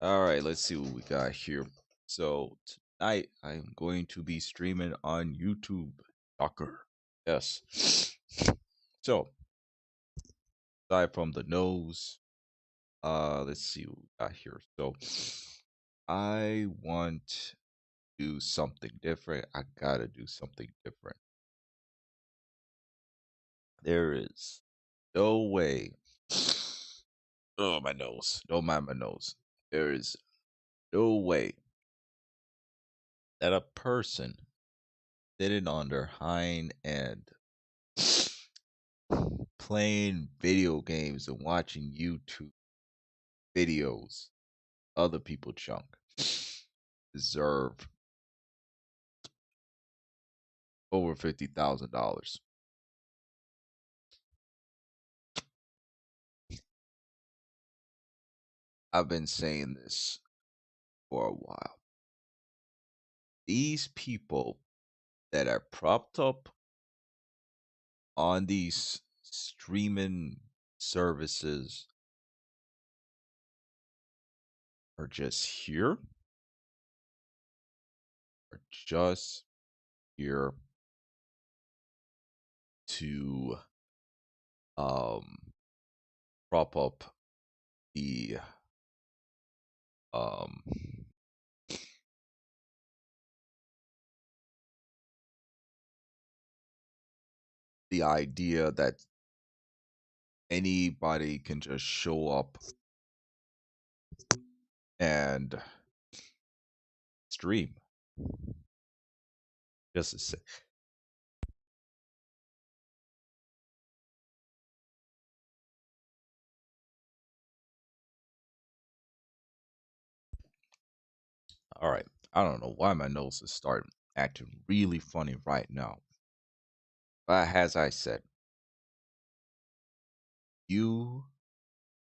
All right, let's see what we got here. So tonight I'm going to be streaming on YouTube. Shocker. Yes. So aside from the nose, let's see what we got here. So I want to do something different. I gotta do something different. There is no way. Oh, my nose. Don't mind my nose. There is no way that a person sitting on their hind end playing video games and watching YouTube videos, other people junk, deserve over $50,000. I've been saying this for a while. These people that are propped up on these streaming services are just here, are just here to um prop up the um the idea that anybody can just show up and stream just to say. All right, I don't know why my nose is starting acting really funny right now, but as I said, you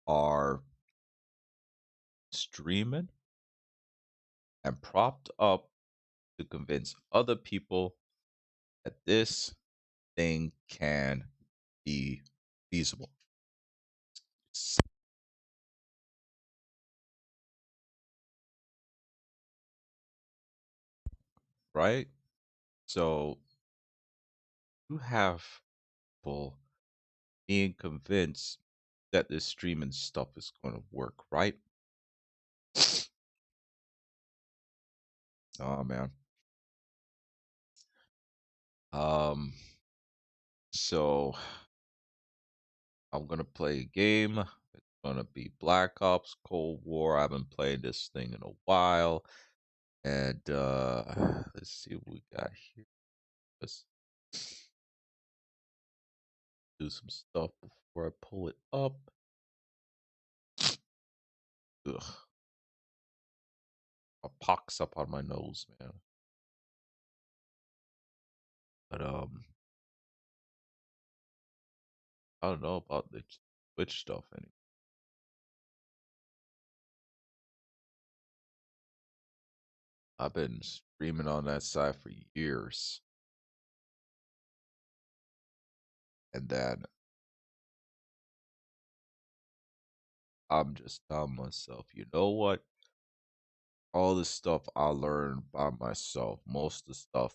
are streaming and propped up to convince other people that this thing can be feasible. Right? So you have people being convinced that this streaming stuff is going to work, right? Oh man. Um, so I'm gonna play a game. It's gonna be Black Ops Cold War. I haven't played this thing in a while. And let's see what we got here. Let's do some stuff before I pull it up. Ugh. A pox up on my nose, man. But I don't know about the Twitch stuff anymore. I've been streaming on that side for years. And then I'm just telling myself, you know what? All the stuff I learned by myself, most of the stuff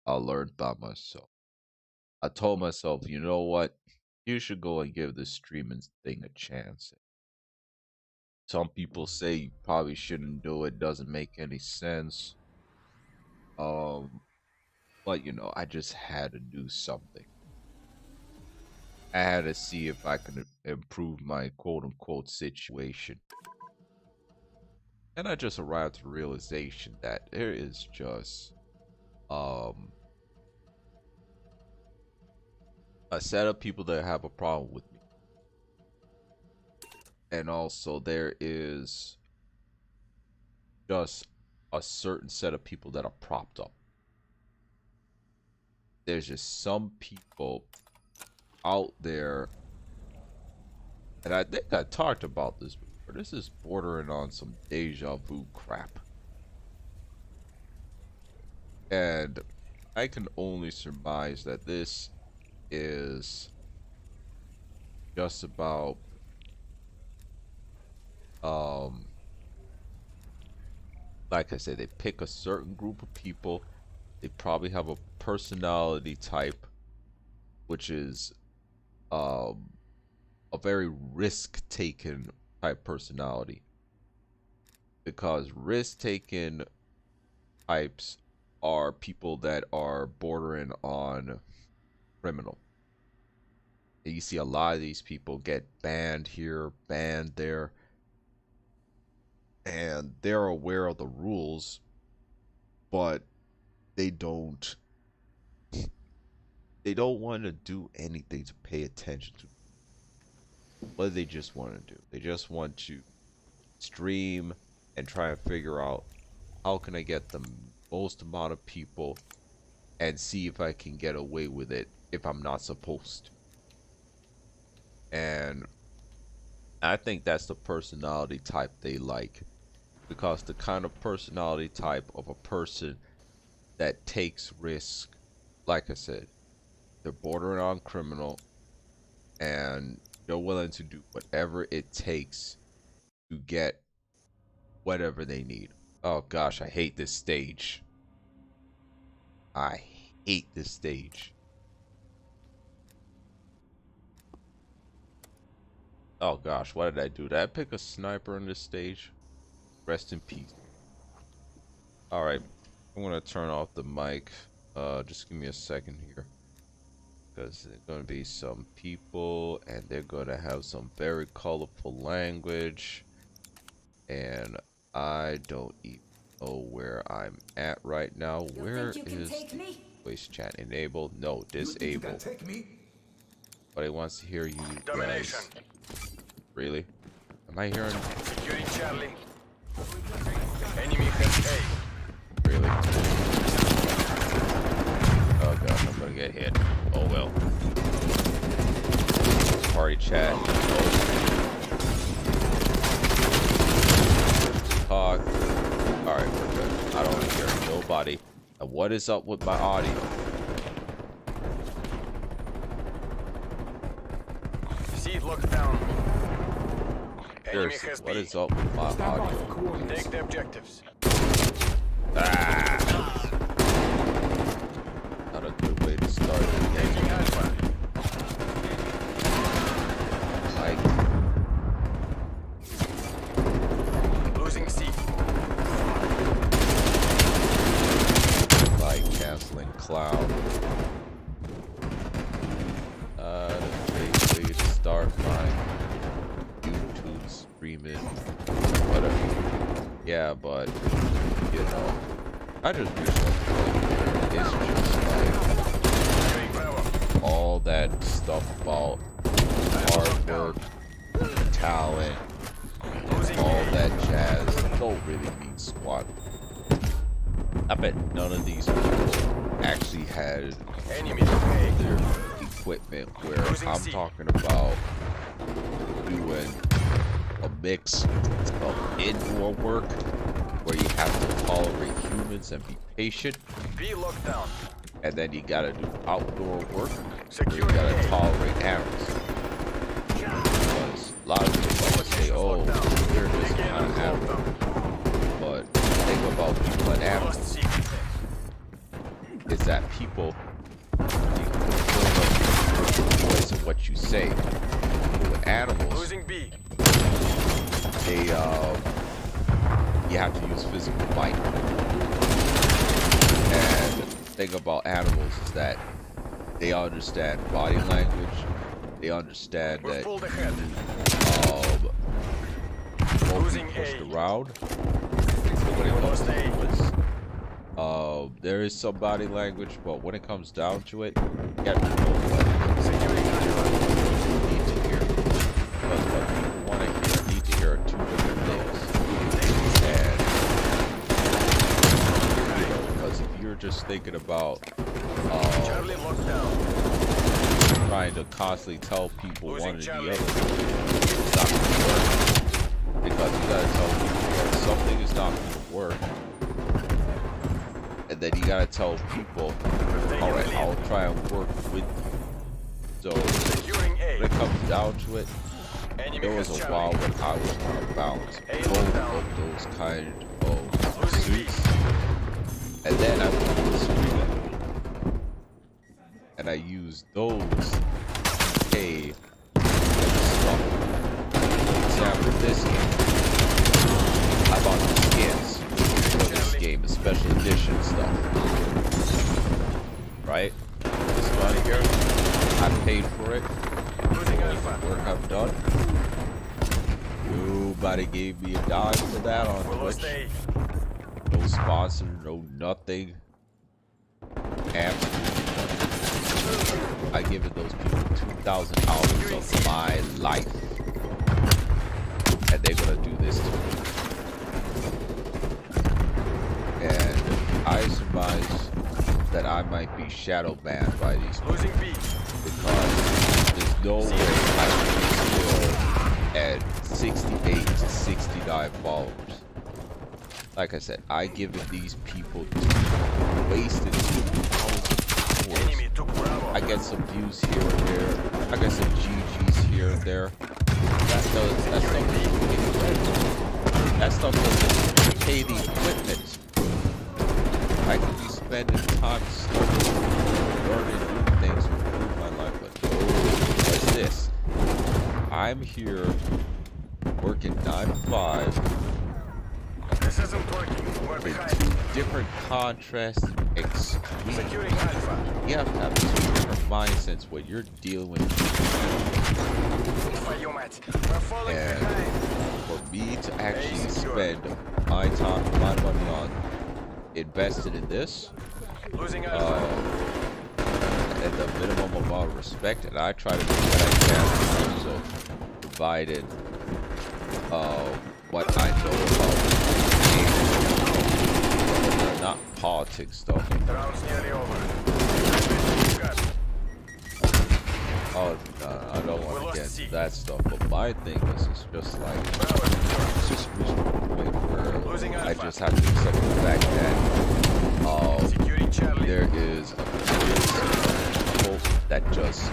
I learned by myself. I told myself, you know what? You should go and give this streaming thing a chance. Some people say you probably shouldn't do it, doesn't make any sense. Um, but I just had to do something. I had to see if I could improve my quote unquote situation. And I just arrived to the realization that there is just um a set of people that have a problem with me. And also there is just a certain set of people that are propped up. There's just some people out there, and I think I talked about this before. This is bordering on some deja vu crap. And I can only surmise that this is just about um like I said, they pick a certain group of people. They probably have a personality type, which is um, a very risk-taking type personality. Because risk-taking types are people that are bordering on criminal. And you see a lot of these people get banned here, banned there, and they're aware of the rules, but they don't want to do anything to pay attention to what do they just want to do. They just want to stream and try and figure out how can I get the most amount of people and see if I can get away with it if I'm not supposed to. And I think that's the personality type they like, because the kind of personality type of a person that takes risk, like I said, they're bordering on criminal and they're willing to do whatever it takes to get whatever they need. Oh gosh, I hate this stage. I hate this stage. Oh gosh, what did I do? Did I pick a sniper on this stage? Rest in peace. Alright, I'm gonna turn off the mic. Just give me a second here. Because there's gonna be some people and they're gonna have some very colorful language. And I don't even know where I'm at right now. Where is the voice chat enabled? No, disabled. But it wants to hear you guys. Really? Am I hearing? Securing Charlie. Enemy has A. Really? Oh gosh, I'm gonna get hit. Oh well. Party chat. Talk. Alright, we're good. I don't hear nobody. And what is up with my audio? See it locked down. Enemy Seriously, has what B. is up with my audio? Take the objectives. Ah! Not a good way to start the game. Taking Alpha. Losing C. Like canceling cloud. Basically to start my YouTube streaming, whatever. Yeah, but you know, I just wish it's just like all that stuff about hard work, talent, all that jazz don't really mean squat. I bet none of these people actually had their equipment where I'm talking about doing a mix of indoor work where you have to tolerate humans and be patient, B locked down. and then you gotta do outdoor work where you gotta tolerate animals. Because a lot of people like to say, oh, we're just kind of animal. But the thing about people and animals is that people, you can control the voice of what you say. But with animals, Losing B. they you have to use physical might. And the thing about animals is that they understand body language. They understand We're that pulled ahead. won't be pushed around. So when it comes to voice, there is some body language, but when it comes down to it, you have to know what you need to hear. Because what people want to hear, need to hear are two different things. And you know, because if you're just thinking about Charlie locked down. trying to constantly tell people Losing one or the Charlie. other, it's not going to work. Because you gotta tell people that something is not going to work, and then you gotta tell people, alright, I'll try and work with you. So Securing A. when it comes down to it, Enemy there was has a Charlie. while when I was trying to balance both of those kind of Losing B. suits, and then I put the screen and I use those to pay for the stuff. For example, this game, I bought the skins for this game, the special edition stuff, right? This money here, I paid for it. Losing The Alpha. work I've done. Nobody gave me a dime for that on We lost Twitch. A. No sponsor, no nothing. Absolutely nothing. I given those people 2,000 hours of my life. And they're gonna do this to me. And I surmise that I might be shadow banned by these people. Losing B. Because there's no way I can be still at 68 to 69 followers. Like I said, I given these people wasted 2,000 hours. Enemy took Bravo. I get some views here and there. I get some GGs here and there. That stuff doesn't pay the rent. That stuff doesn't pay the equipment. I could be spending time studying, learning new things to improve my life, but no, what's this? I'm here working 9 to 5 This isn't working. We're in behind. 2 different contrasts extremes. Securing Alpha. You have to have 2 different mindsets when you're dealing with Твою мать. We're falling and behind. for me to actually secure. spend my time, my money on invested in this, Losing Alpha. and the minimum amount of respect, and I try to do what I can in terms of providing what I know about games, not politics though. The round's nearly over. Oh, no, I don't We want to lost get C. into that stuff, but my thing is just like, Bravo secure. it's just reaching a point where Losing I Alpha. just have to accept the fact that Securing Charlie. there is people that just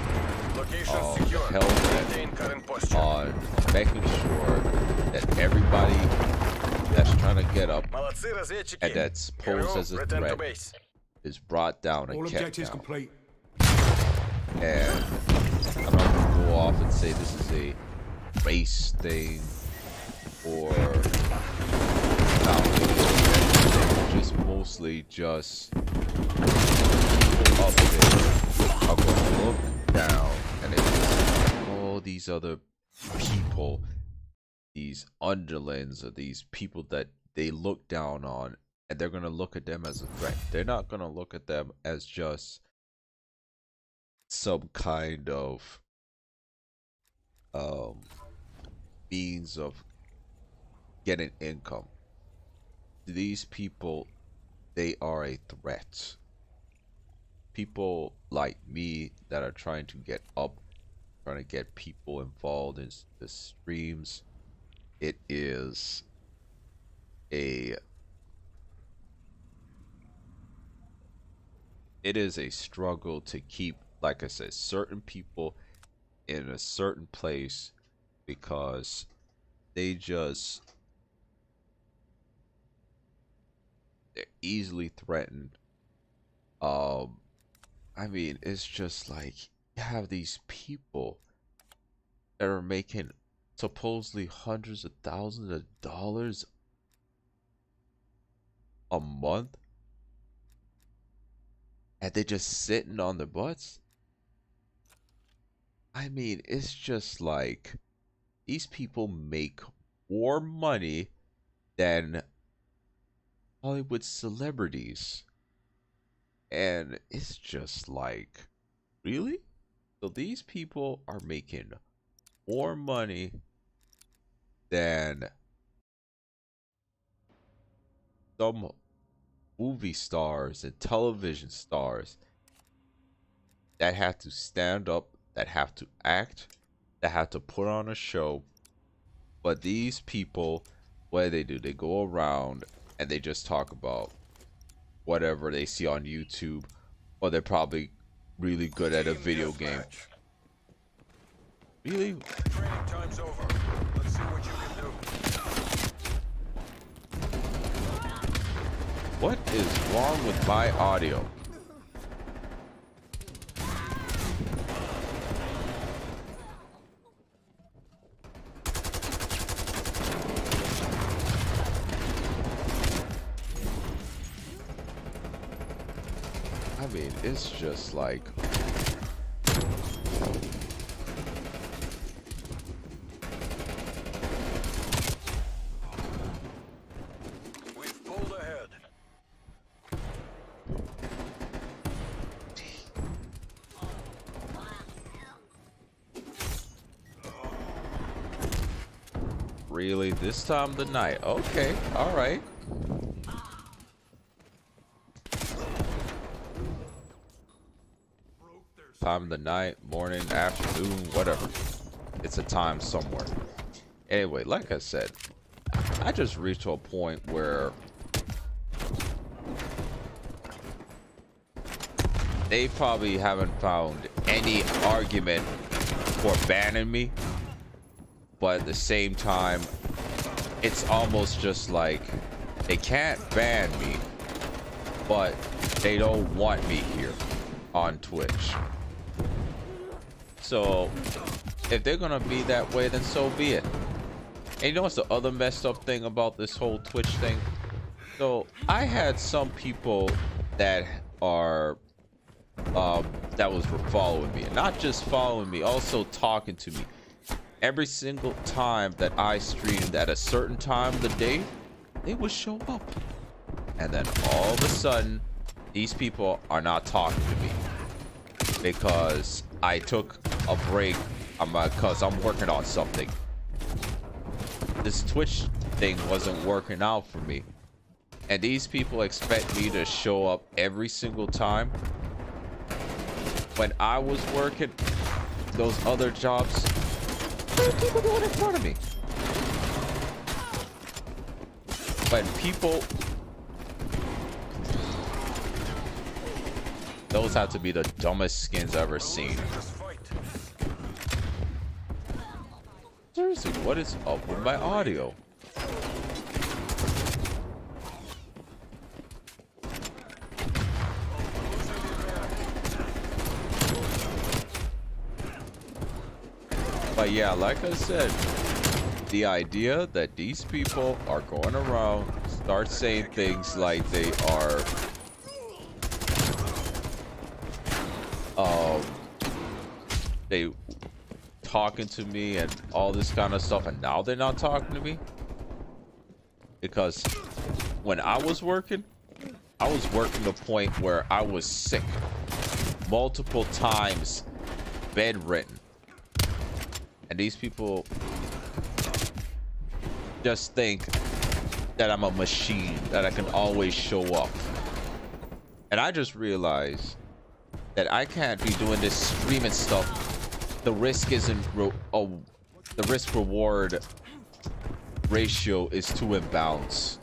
Location secure. hell Maintain current posture. on making sure that everybody that's trying to get up Молодцы, разведчики. and that's posed Hero, as a return to threat base. is brought down All and kept objectives down. complete. And I'm not gonna go off and say this is a race thing or just mostly just people up there are gonna look down and it's just all these other people, these underlings or these people that they look down on, and they're gonna look at them as a threat. They're not gonna look at them as just some kind of means of getting income. These people, they are a threat. People like me that are trying to get up, trying to get people involved in the streams, it is a struggle to keep, like I said, certain people in a certain place because they're easily threatened. I mean, it's just like you have these people that are making supposedly hundreds of thousands of dollars a month, and they're just sitting on their butts. I mean, it's just like these people make more money than Hollywood celebrities. And it's just like, really? So these people are making more money than some movie stars and television stars that have to stand up, that have to act, that have to put on a show. But these people, what do? They go around and they just talk about whatever they see on YouTube, or they're probably really good at a video game. Really? Training time's over. Let's see what you can do. What is wrong with my audio? I mean, it's just like, We've pulled ahead. really, this time of the night. Okay, all right. Time of the night, morning, afternoon, whatever. It's a time somewhere. Anyway, like I said, I just reached to a point where they probably haven't found any argument for banning me, but at the same time, it's almost just like they can't ban me, but they don't want me here on Twitch. So if they're gonna be that way, then so be it. And you know what's the other messed up thing about this whole Twitch thing? So I had some people that are that was following me, and not just following me, also talking to me every single time that I streamed at a certain time of the day. They would show up, and then all of a sudden these people are not talking to me because I took a break because I'm working on something. This Twitch thing wasn't working out for me, and these people expect me to show up every single time. When I was working those other jobs, there were people doing it in front of me. When people, those have to be the dumbest skins I've ever seen. Just fight. Seriously, what is up with my audio? But yeah, like I said, the idea that these people are going around, start saying things like they are they talking to me and all this kind of stuff, and now they're not talking to me. Because when I was working to the point where I was sick multiple times, bedridden. And these people just think that I'm a machine, that I can always show up. And I just realized that I can't be doing this streaming stuff. The risk isn't, the risk reward ratio is too imbalanced.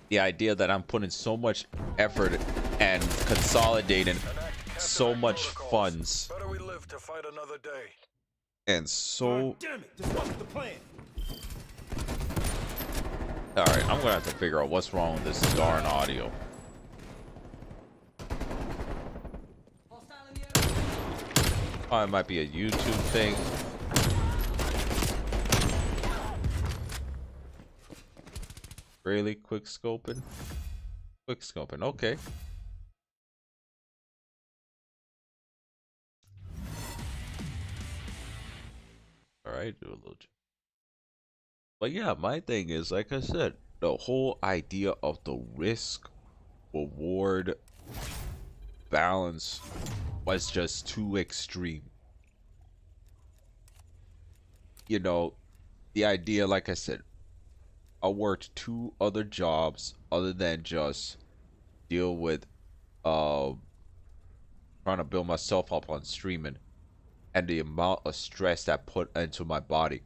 The idea that I'm putting so much effort and consolidating so much funds Better we live to fight another day. and so Damn it! Just what's the plan? all right, I'm gonna have to figure out what's wrong with this darn audio. Oh, it might be a YouTube thing. Really quick scoping. Okay. All right, do a little. But yeah, my thing is, like I said, the whole idea of the risk reward balance was just too extreme. You know, the idea, like I said, I worked 2 other jobs other than just deal with trying to build myself up on streaming, and the amount of stress that put into my body.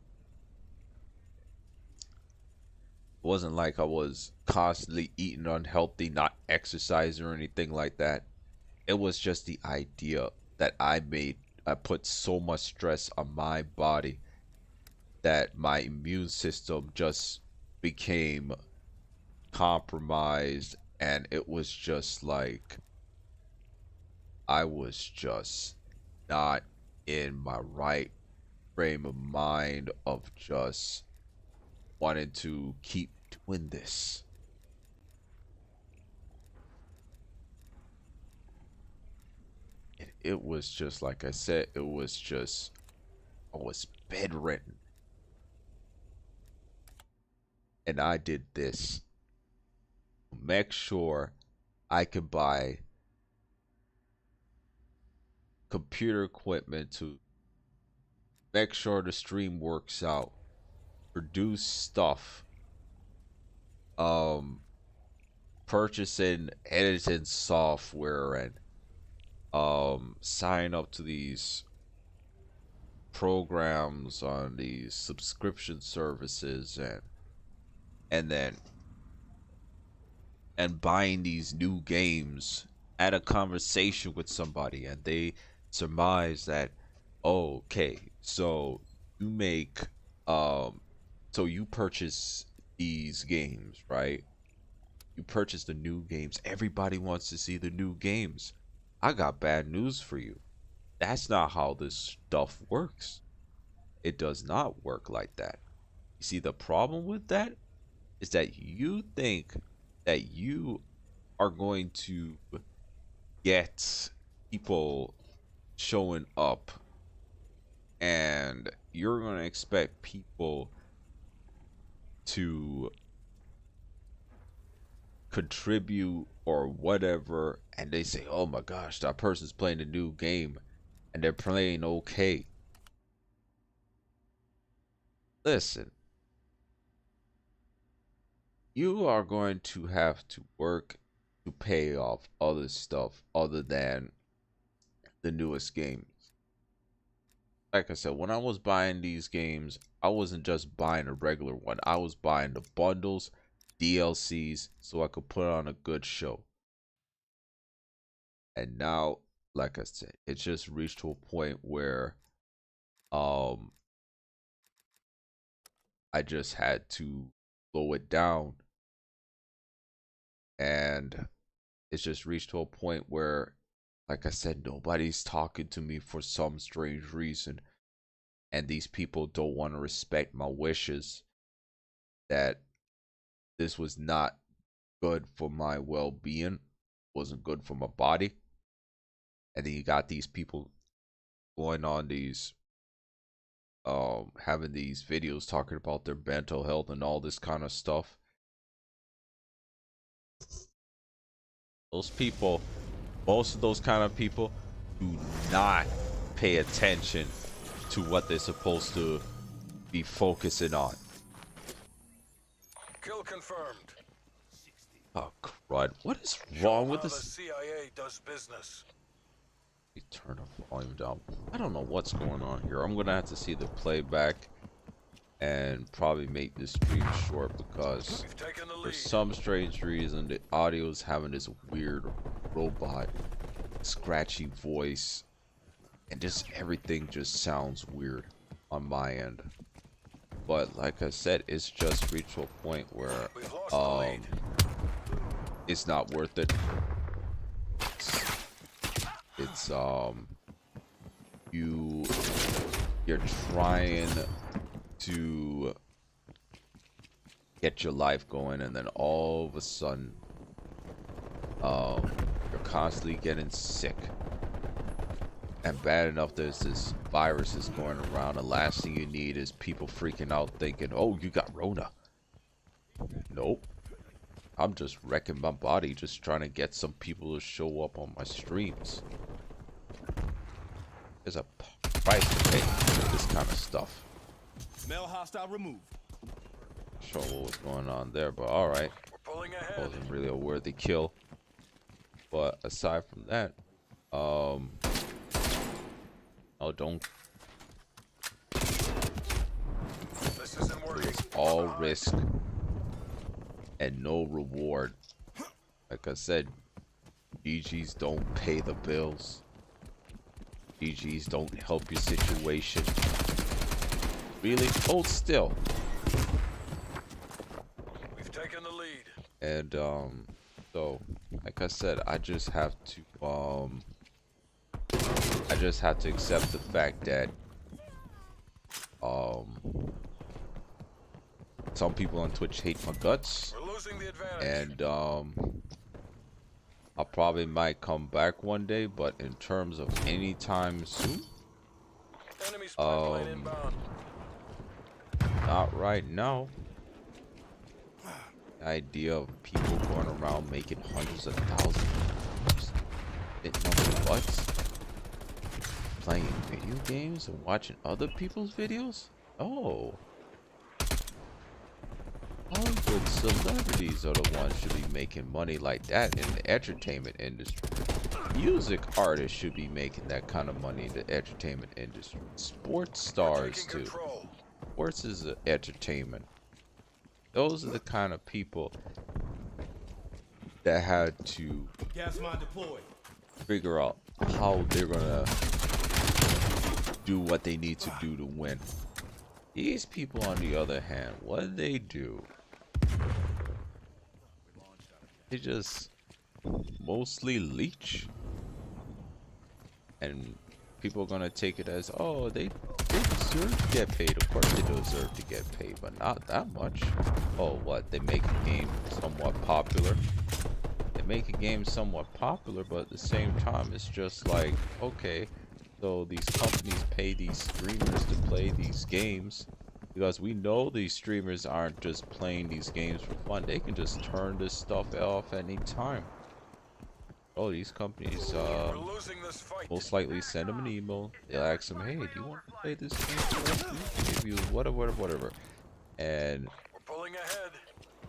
It wasn't like I was constantly eating unhealthy, not exercising or anything like that. It was just the idea that I put so much stress on my body that my immune system just became compromised, and it was just like I was just not in my right frame of mind of just wanting to keep doing this. And it was just like I said, it was just I was bedridden, and I did this. Make sure I could buy computer equipment to make sure the stream works out, produce stuff, um, purchasing editing software, and sign up to these programs on these subscription services, and then and buying these new games, at a conversation with somebody, and they surmise that, oh, okay, so you make so you purchase these games, right? You purchase the new games. Everybody wants to see the new games. I got bad news for you. That's not how this stuff works. It does not work like that. You see, the problem with that is that you think that you are going to get people showing up, and you're going to expect people to contribute or whatever, and they say, oh my gosh, that person's playing a new game and they're playing okay. Listen, you are going to have to work to pay off other stuff other than the newest games. Like I said, when I was buying these games, I wasn't just buying a regular one. I was buying the bundles, DLCs, so I could put on a good show. And now, like I said, it just reached to a point where um I just had to slow it down, and it's just reached to a point where, like I said, nobody's talking to me for some strange reason, and these people don't want to respect my wishes, that this was not good for my well-being, wasn't good for my body. And then you got these people going on these having these videos talking about their mental health and all this kind of stuff. Those people, most of those kind of people, do not pay attention to what they're supposed to be focusing on. Kill confirmed. Oh crud, what is Show wrong 'em with how the this? CIA does business. Let me turn the volume down. I don't know what's going on here. I'm gonna have to see the playback and probably make this stream short, because We've taken the for lead. some strange reason the audio is having this weird robot scratchy voice, and just everything just sounds weird on my end. But like I said, it's just reached to a point where We've lost the lead. it's not worth it. It's you're trying to get your life going, and then all of a sudden you're constantly getting sick, and bad enough there's this virus is going around, the last thing you need is people freaking out thinking, oh, you got Rona. Nope, I'm just wrecking my body, just trying to get some people to show up on my streams. There's a price to pay for this kind of stuff. Male hostile removed. Sure what was going on there, but alright. We're pulling ahead. Wasn't really a worthy kill. But aside from that, oh, don't. This isn't working. It's all risk and no reward. Like I said, GGs don't pay the bills. GGs don't help your situation. Really? Hold still. We've taken the lead. And so like I said, I just have to accept the fact that um some people on Twitch hate my guts, We're losing the advantage. and I probably might come back one day, but in terms of any time soon, Enemy's pipeline um inbound. not right now. The idea of people going around making hundreds of thousands of dollars sitting on their butts, playing video games and watching other people's videos. Oh, Hollywood celebrities are the ones should be making money like that in the entertainment industry. Music artists should be making that kind of money in the entertainment industry. Sports We're stars taking too. control. Sports is entertainment. Those are the kind of people that had to Gas mine deployed. figure out how they're gonna do what they need to do to win. These people, on the other hand, what do? They just mostly leech, and people are gonna take it as, oh, they deserve to get paid. Of course they deserve to get paid, but not that much. Oh, what? They make a game somewhat popular. They make a game somewhat popular, but at the same time, it's just like, okay, so these companies pay these streamers to play these games, because we know these streamers aren't just playing these games for fun. They can just turn this stuff off at any time. Oh, these companies We're losing this fight. most likely send them an email. They'll ask them, hey, do you want to play this game for us? We can give you whatever. And We're pulling ahead.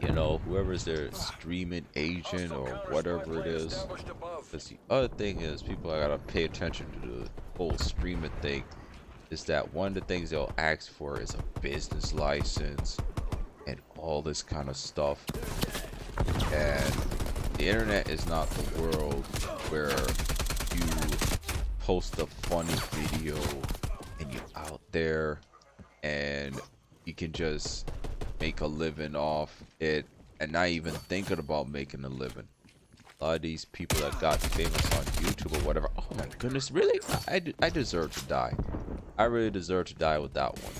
you know, whoever's their streaming agent or whatever it is. Established above. Because the other thing is, people gotta pay attention to the whole streaming thing. Is that one of the things they'll ask for is a business license and all this kind of stuff. And the internet is not the world where you post a funny video and you're out there and you can just make a living off it and not even thinking about making a living. A lot of these people that got famous on YouTube or whatever, oh my goodness, really? I deserve to die. I really deserve to die with that one.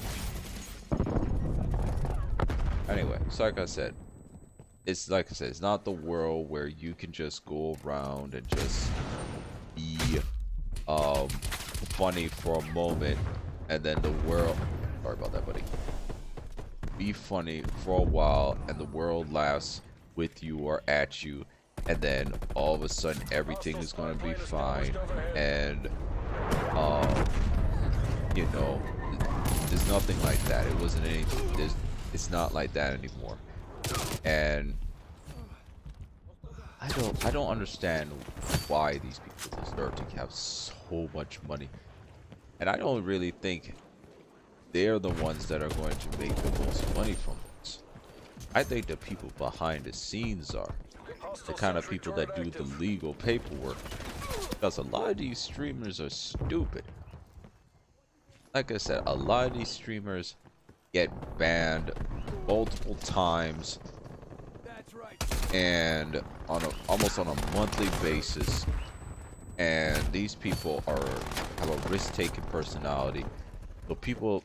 Anyway, so like I said, it's not the world where you can just go around and just be funny for a moment, and then the world, sorry about that, buddy, be funny for a while and the world laughs with you or at you, and then all of a sudden everything is going to be fine. And you know, there's nothing like that. It wasn't anything. It's not like that anymore. And I don't understand why these people deserve to have so much money. And I don't really think they're the ones that are going to make the most money from this. I think the people behind the scenes are the kind of people that do the legal paperwork. Because a lot of these streamers are stupid. Like I said, a lot of these streamers get banned multiple times and almost on a monthly basis. And these people have a risk-taking personality. So people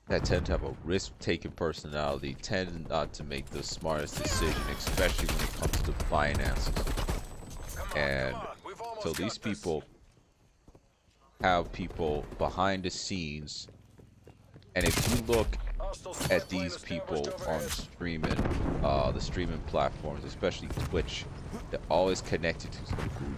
that tend to have a risk-taking personality tend not to make the smartest decision, especially when it comes to finances. And so these people have people behind the scenes, and if you look at these people on streaming, the streaming platforms, especially Twitch, they're always connected to some group.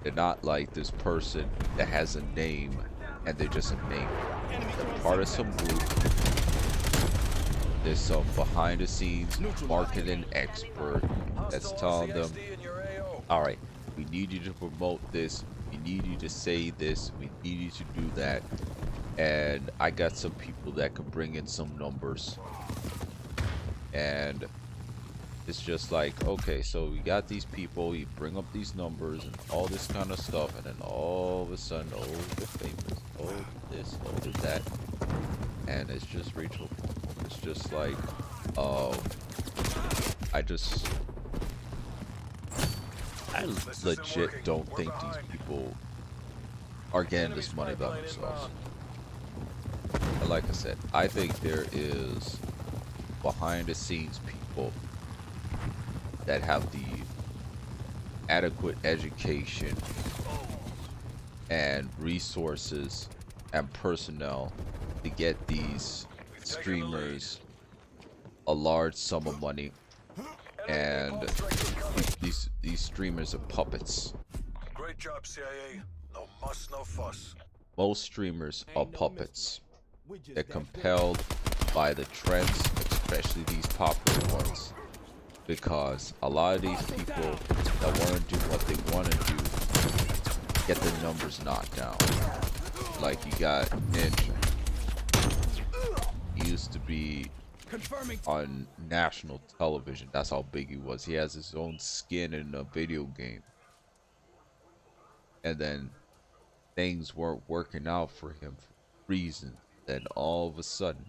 They're not like this person that has a name and they're just a name. They're part of some group. There's some behind the scenes marketing expert that's telling them, alright, we need you to promote this, we need you to say this, we need you to do that. And I got some people that can bring in some numbers. And it's just like, okay, so we got these people, you bring up these numbers and all this kind of stuff, and then all of a sudden, oh, they're famous, oh, this, oh, that, and it's just reachable. It's just like, Um, I just, I This isn't legit working. don't We're think these behind. people are getting Enemy this money spy by plane themselves. inbound. And like I said, I think there is behind the scenes people that have the adequate education and resources and personnel to get these We've taken the lead. streamers a large sum of money, Enemy and napalm strike incoming. these streamers are puppets. Great job, CIA. No muss, no fuss. Most streamers are Ain't no mystery. puppets. We just They're that good. compelled by the trends, especially these popular ones, because a lot of these people that want to do what they want to do get their numbers knocked down. Like you got Ninja. He used to be Confirming. on national television. That's how big he was. He has his own skin in a video game. And then things weren't working out for him for reasons. Then all of a sudden,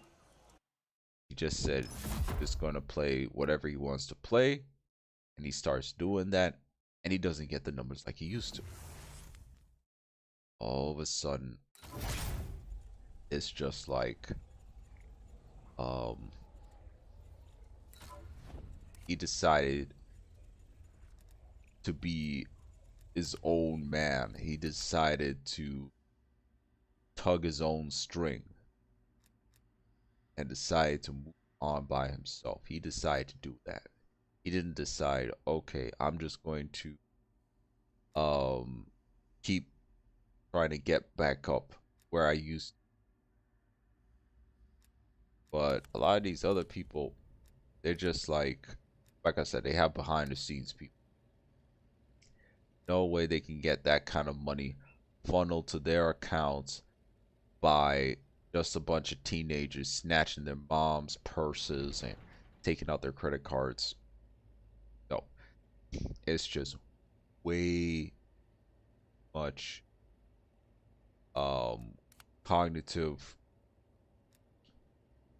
he just said he's just going to play whatever he wants to play. And he starts doing that. And he doesn't get the numbers like he used to. All of a sudden, it's just like, he decided to be his own man. He decided to tug his own string and decided to move on by himself. He decided to do that. He didn't decide, okay, I'm just going to keep trying to get back up where I used to. But a lot of these other people, they're just like I said, they have behind the scenes people. No way they can get that kind of money funneled to their accounts by just a bunch of teenagers snatching their mom's purses and taking out their credit cards. No, it's just way much cognitive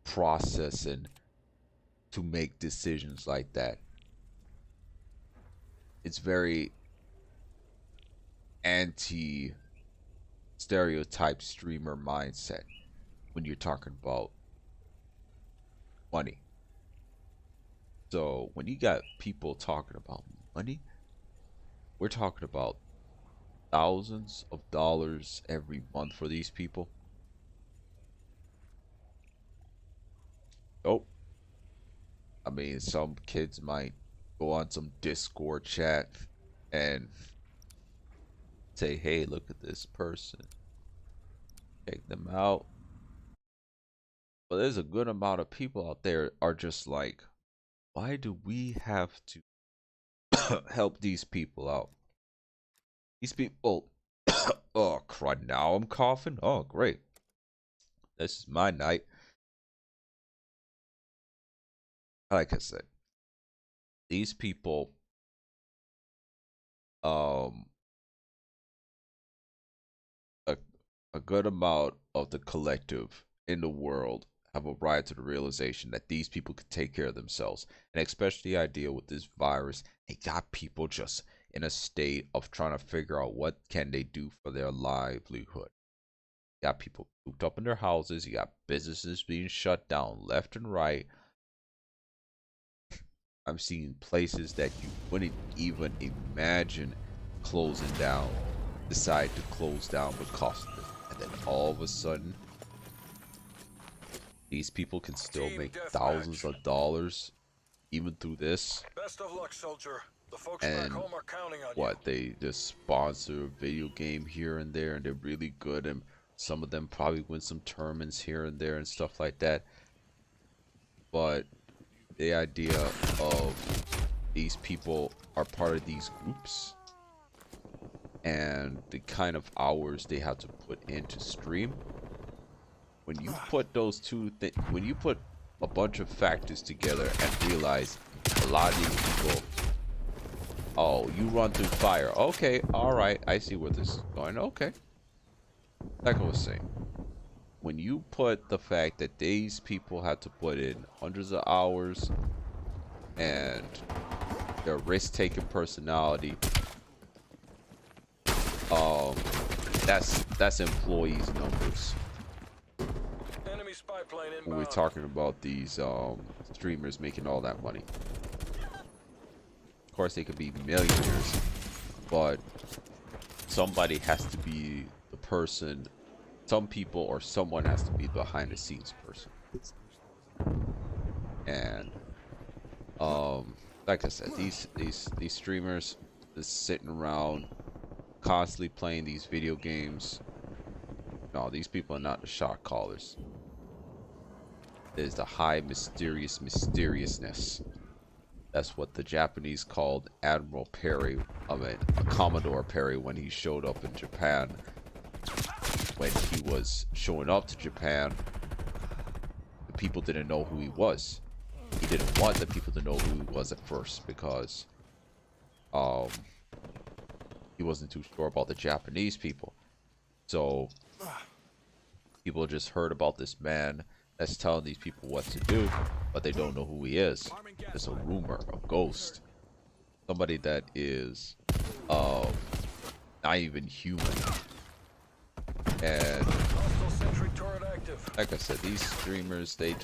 processing to make decisions like that. It's very anti stereotype streamer mindset when you're talking about money. So when you got people talking about money, we're talking about thousands of dollars every month for these people. Nope. I mean, some kids might go on some Discord chat and say, hey, look at this person. Check them out. But there's a good amount of people out there are just like, why do we have to help these people out? These people, oh, crud, now I'm coughing. Oh, great. This is my night. Like I said, these people, um, a, a good amount of the collective in the world have arrived to the realization that these people could take care of themselves. And especially the idea with this virus, it got people just in a state of trying to figure out what can they do for their livelihood. You got people cooped up in their houses. You got businesses being shut down left and right. I'm seeing places that you wouldn't even imagine closing down decide to close down because of it. And then all of a sudden, these people can still Team make deathmatch. thousands of dollars even through this. Best of luck, soldier. The folks back And home are counting on what, they just sponsor a video game here and there, and they're really good, and some of them probably win some tournaments here and there and stuff like that. But the idea of these people are part of these groups and the kind of hours they have to put into stream, when you put those when you put a bunch of factors together and realize a lot of these people, oh, you run through fire, okay, all right, I see where this is going, okay. Like I was saying, when you put the fact that these people had to put in hundreds of hours and their risk-taking personality, um, that's employees numbers. Enemy spy plane When we're inbound. talking about these streamers making all that money. Of course, they could be millionaires, but somebody has to be the person. Some people or someone has to be behind the scenes person. And like I said, these streamers just sitting around constantly playing these video games. No, these people are not the shot callers. There's the high mysteriousness. That's what the Japanese called Admiral Perry, I mean, Commodore Perry, when he showed up in Japan. When he was showing up to Japan, the people didn't know who he was. He didn't want the people to know who he was at first because he wasn't too sure about the Japanese people. So people just heard about this man that's telling these people what to do, but they don't know who he is. It's a rumor, a ghost, somebody that is not even human. And Hostile sentry turret active. like I said, these streamers, they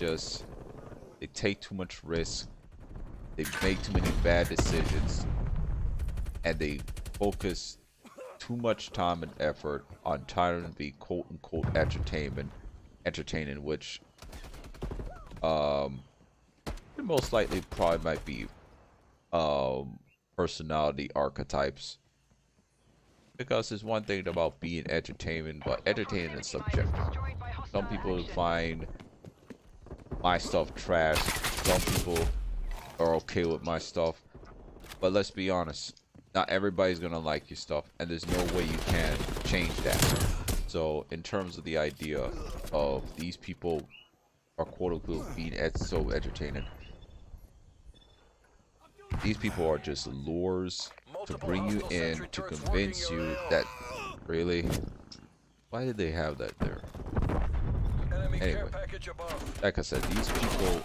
take too much risk, they make too many bad decisions, and they focus too much time and effort on trying to be quote unquote entertaining, which most likely probably might be personality archetypes. Because there's one thing about being entertainment, but entertaining is subjective. Some people find my stuff trash, some people are okay with my stuff, but let's be honest, not everybody's gonna like your stuff, and there's no way you can change that. So in terms of the idea of these people are quote unquote being so entertaining, these people are just lures to bring you in, to convince you that really, why did they have that there? Anyway, like I said, these people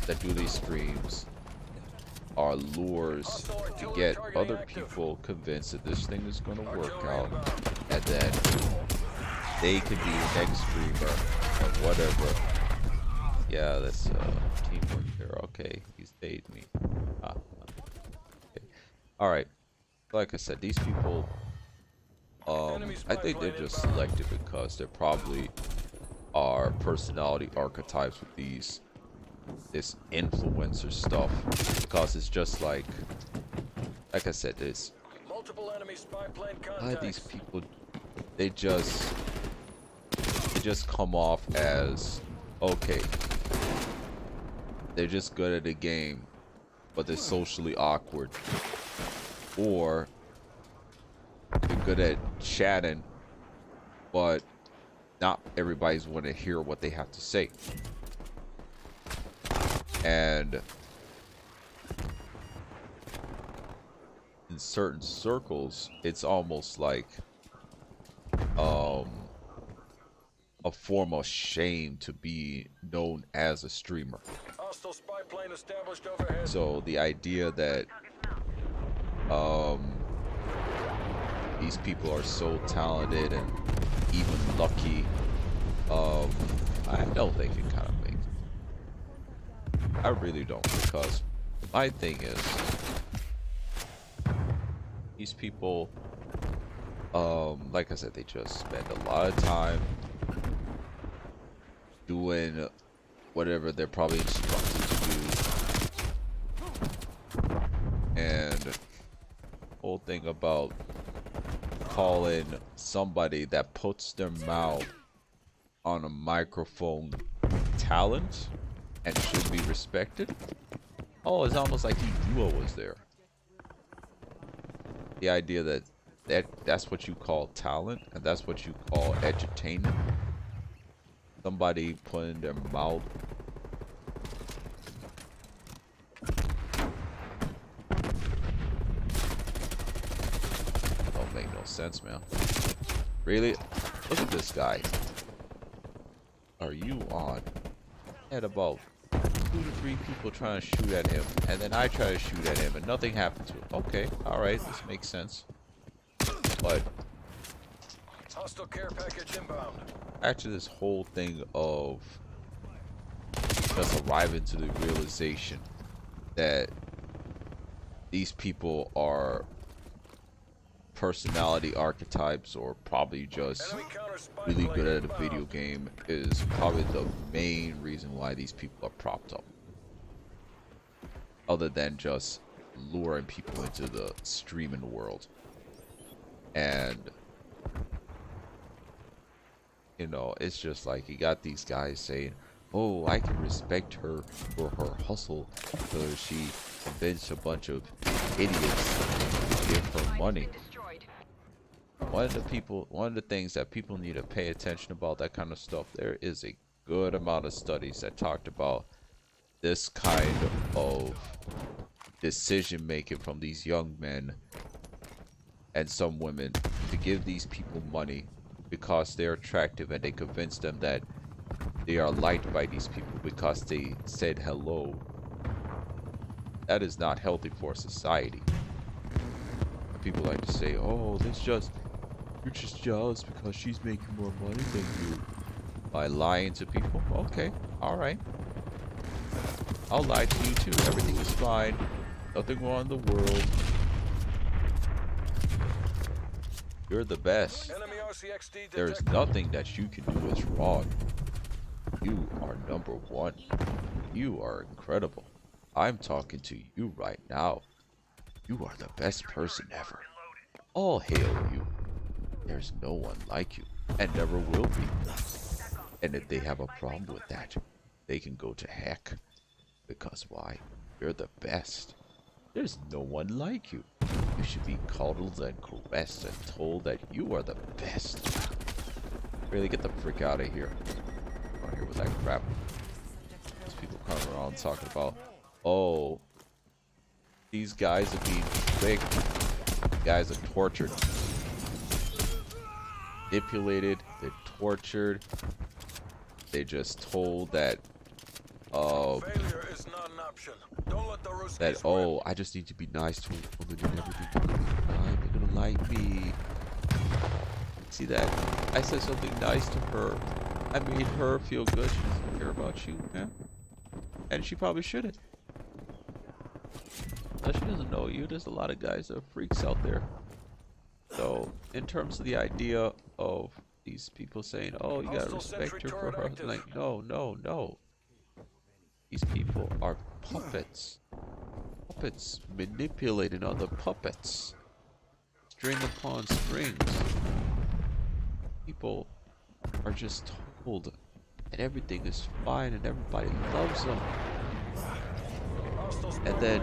that do these streams are lures to get other people convinced that this thing is going to work out, and then they could be the next streamer or whatever. Yeah, that's teamwork here. Okay, he stayed me. Okay. All right. Like I said, these people, I think they're just selected because they probably are personality archetypes with this influencer stuff, because it's just like I said, there's Multiple enemy spy plane a lot of these contacts. people, they just come off as okay, they're just good at the game, but they're socially awkward, or they're good at chatting, but not everybody's want to hear what they have to say. And in certain circles, it's almost like a form of shame to be known as a streamer. Hostile spy plane established overhead. So the idea that these people are so talented and even lucky, I don't think it kind of makes it. I really don't, because my thing is, these people, like I said, they just spend a lot of time doing whatever they're probably instructed to do. And the whole thing about calling somebody that puts their mouth on a microphone talent and should be respected. Oh, it's almost like he knew I was there. The idea that that's what you call talent and that's what you call entertainment. Somebody putting their mouth don't make no sense, man. Really? Look at this guy. are you on? Had about 2 to 3 people trying to shoot at him, and then I try to shoot at him, and nothing happened to him. Okay, all right, this makes sense. But Hostile care package inbound. actually, this whole thing of just arriving to the realization that these people are personality archetypes or probably just Enemy counter spy really plane good at a inbound. video game is probably the main reason why these people are propped up. Other than just luring people into the streaming world. And you know, it's just like you got these guys saying, oh, I can respect her for her hustle because she convinced a bunch of idiots to give her money. One of the things that people need to pay attention about that kind of stuff, there is a good amount of studies that talked about this kind of decision making from these young men and some women to give these people money because they're attractive, and they convince them that they are liked by these people because they said hello. That is not healthy for society. People like to say, oh, you're just jealous because she's making more money than you by lying to people. Okay, all right, I'll lie to you too. Everything is fine, nothing wrong in the world. You're the best. Enemy RCXD There's detected. nothing that you can do is wrong. You are number one. You are incredible. I'm talking to you right now. You are the best person ever. All hail you. There's no one like you, and never will be. And if they have a problem with that, they can go to heck. Because why? You're the best. There's no one like you. You should be coddled and caressed and told that you are the best. Really get the frick out of here. Out here with that crap. These people coming around talking about, oh, these guys are being tricked. Guys are tortured. Manipulated. They're tortured. They just told that Failure is not an option. Don't let the Ruskies that, oh, I just need to be nice to a woman and everything will be fine. They're gonna like me. See that? I said something nice to her. I made her feel good. She doesn't care about you, man. And she probably shouldn't. But she doesn't know you. There's a lot of guys that are freaks out there. So, in terms of the idea of these people saying, oh, you gotta Hostile respect sentry her for turret her, active. like, no, no, no. These people are puppets. Puppets manipulating other puppets. String upon strings. People are just told that everything is fine and everybody loves them. And then,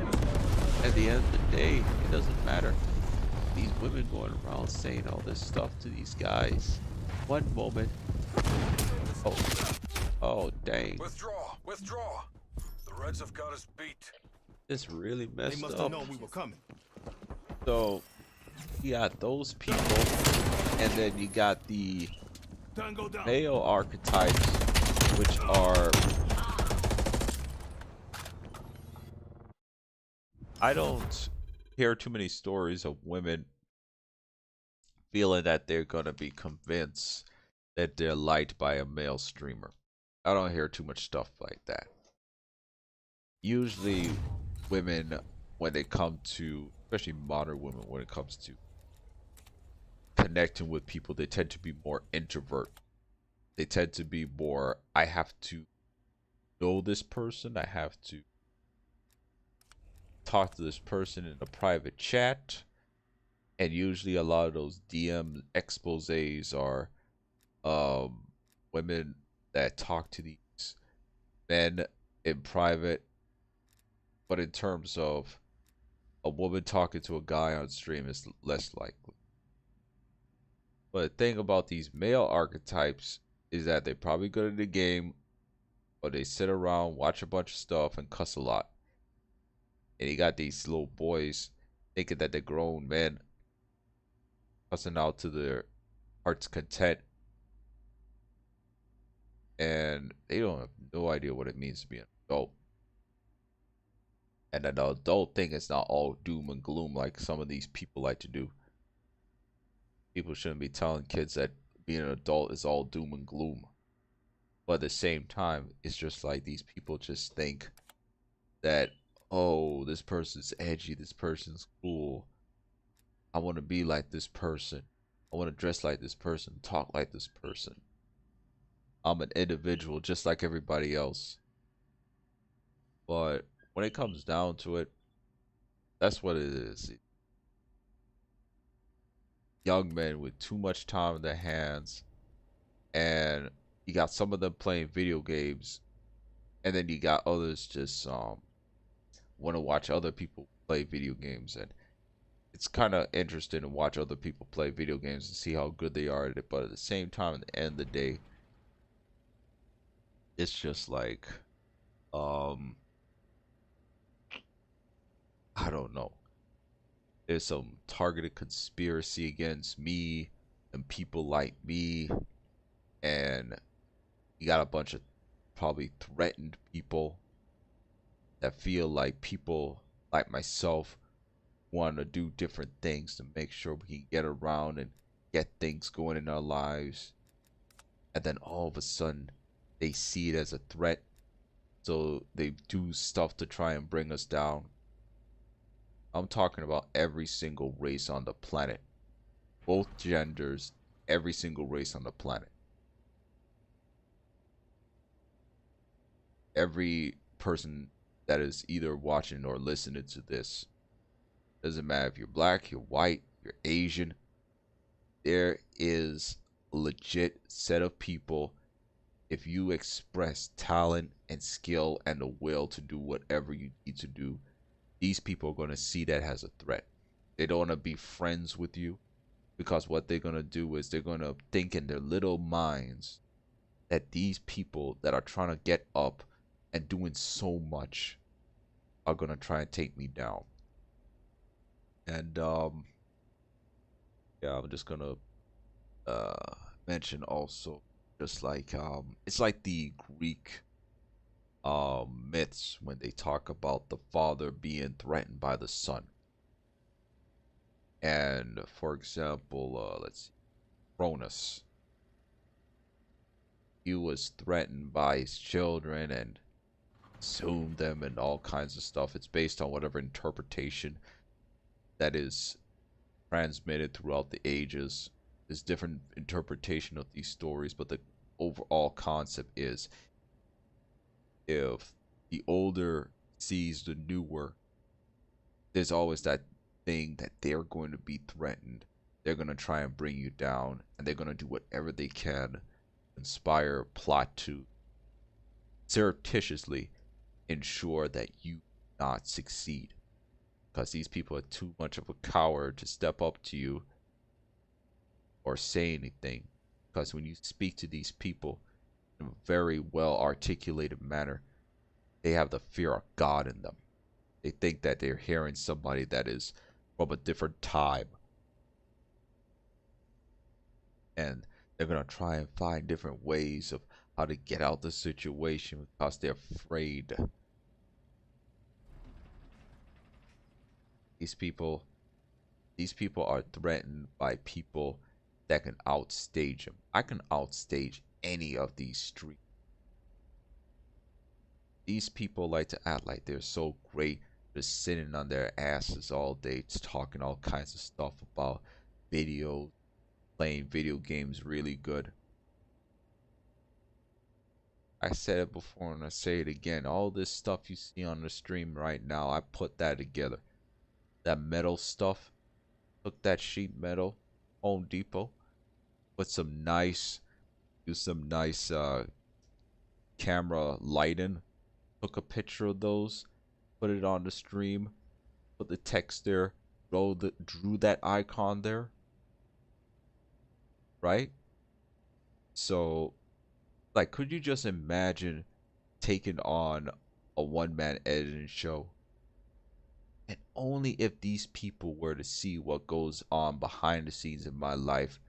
at the end of the day, it doesn't matter. These women going around saying all this stuff to these guys. One moment. Oh. Oh, dang. Withdraw. Withdraw. The Reds have got us beat. This really They messed must have up. known we were coming. So, you got those people, and then you got the Tango down. male archetypes, which are... I don't hear too many stories of women feeling that they're gonna be convinced that they're liked by a male streamer. I don't hear too much stuff like that. Usually, women, when they come to, especially modern women, when it comes to connecting with people, they tend to be more introvert. They tend to be more, I have to know this person, I have to talk to this person in a private chat. And usually a lot of those DM exposés are women that talk to these men in private. But in terms of a woman talking to a guy on stream, is less likely. But the thing about these male archetypes is that they're probably good at the game, or they sit around, watch a bunch of stuff, and cuss a lot. And you got these little boys thinking that they're grown men, cussing out to their heart's content. and they don't have no idea what it means to be an adult. And an adult thing is not all doom and gloom like some of these people like to do. People shouldn't be telling kids that being an adult is all doom and gloom. But at the same time, it's just like these people just think that, oh, this person's edgy, this person's cool. I want to be like this person. I want to dress like this person, talk like this person. I'm an individual just like everybody else. But when it comes down to it, that's what it is. Young men with too much time in their hands, and you got some of them playing video games, and then you got others just want to watch other people play video games, and it's kind of interesting to watch other people play video games and see how good they are at it. But at the same time, at the end of the day, it's just like, um, I don't know. There's some targeted conspiracy against me and people like me, and you got a bunch of probably threatened people that feel like people like myself want to do different things to make sure we can get around and get things going in our lives. And then all of a sudden, they see it as a threat. So they do stuff to try and bring us down. I'm talking about every single race on the planet, both genders, every single race on the planet. Every person that is either watching or listening to this, doesn't matter if you're black, you're white, you're Asian, there is a legit set of people. If you express talent and skill and the will to do whatever you need to do, these people are going to see that as a threat. They don't want to be friends with you because what they're going to do is they're going to think in their little minds that these people that are trying to get up and doing so much are going to try and take me down. And yeah, I'm just going to mention also, just like it's like the Greek myths when they talk about the father being threatened by the son. And for example, let's see, Cronus, he was threatened by his children and consumed them and all kinds of stuff. It's based on whatever interpretation that is transmitted throughout the ages. There's different interpretation of these stories, but the overall concept is, if the older sees the newer, there's always that thing that they're going to be threatened. They're going to try and bring you down, and they're going to do whatever they can, inspire, plot to surreptitiously ensure that you not succeed. Because these people are too much of a coward to step up to you or say anything. Because when you speak to these people in a very well articulated manner, they have the fear of God in them. They think that they're hearing somebody that is from a different time. And they're going to try and find different ways of how to get out the situation because they're afraid. These people, these people are threatened by people that can outstage them. I can outstage any of these streets. These people like to act like they're so great, just sitting on their asses all day, just talking all kinds of stuff about videos, playing video games really good. I said it before and I say it again. All this stuff you see on the stream right now, I put that together. That metal stuff, took that sheet metal, Home Depot, put some nice, use some nice camera lighting, took a picture of those, put it on the stream, put the text there, drew that icon there, right? So, like, could you just imagine taking on a one-man editing show? And only if these people were to see what goes on behind the scenes in my life,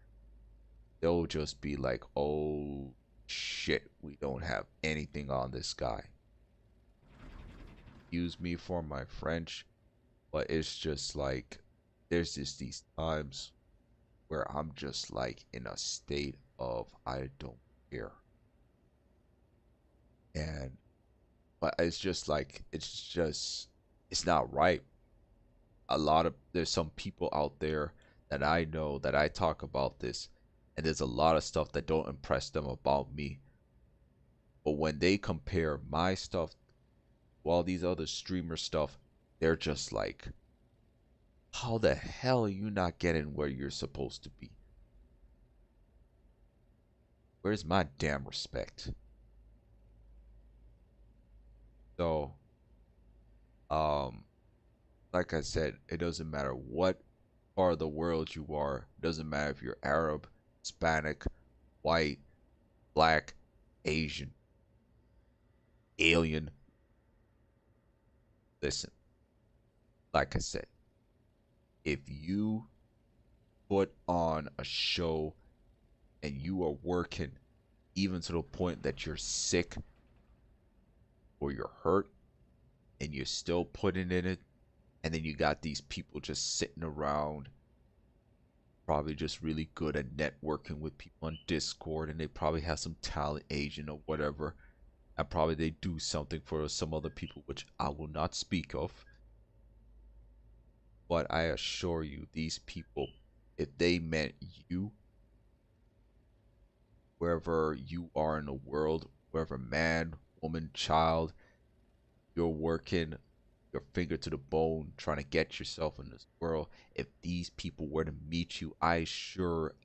they'll just be like, oh shit, we don't have anything on this guy. Use me for my French, but it's just like there's just these times where I'm just like in a state of I don't care. And but it's just like it's not right. There's some people out there that I know that I talk about this, and there's a lot of stuff that don't impress them about me. But when they compare my stuff to all these other streamer stuff, they're just like, how the hell are you not getting where you're supposed to be? Where's my damn respect? So, um, like I said, it doesn't matter what part of the world you are. It doesn't matter if you're Arab, Hispanic, white, black, Asian, alien. Listen, like I said, if you put on a show and you are working even to the point that you're sick or you're hurt and you're still putting in it, and then you got these people just sitting around, probably just really good at networking with people on Discord, and they probably have some talent agent or whatever, and probably they do something for some other people, which I will not speak of. But I assure you, these people, if they met you, wherever you are in the world, wherever man, woman, child, you're working your finger to the bone trying to get yourself in this world. If these people were to meet you, I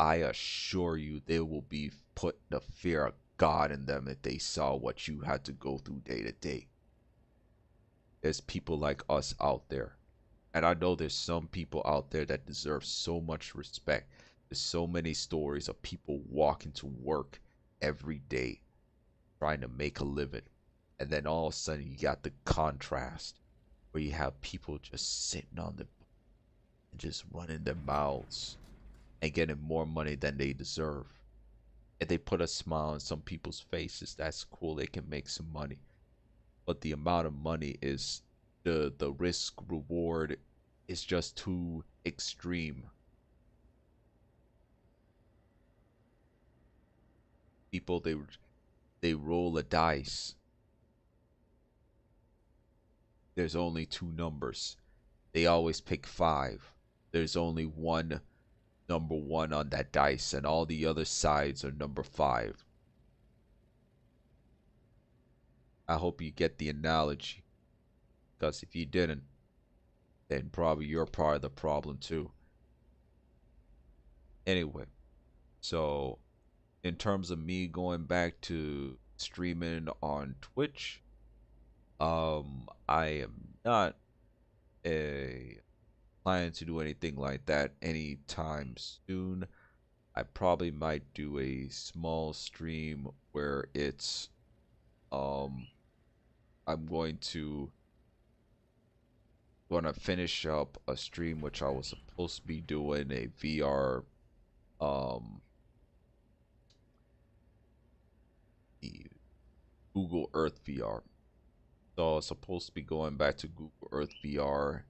assure you they will be put the fear of God in them if they saw what you had to go through day to day. There's people like us out there. And I know there's some people out there that deserve so much respect. There's so many stories of people walking to work every day trying to make a living. And then all of a sudden you got the contrast where you have people just sitting on the and just running their mouths and getting more money than they deserve. If they put a smile on some people's faces, that's cool. They can make some money. But the amount of money is the risk reward is just too extreme. People they roll a dice. There's only two numbers. They always pick five. There's only one number one on that dice, and all the other sides are number five. I hope you get the analogy, because if you didn't, then probably you're part of the problem too. Anyway, so in terms of me going back to streaming on Twitch, I am not a planning to do anything like that anytime soon. I probably might do a small stream where it's um I'm gonna finish up a stream which I was supposed to be doing a VR um the Google Earth VR. So I was supposed to be going back to Google Earth VR,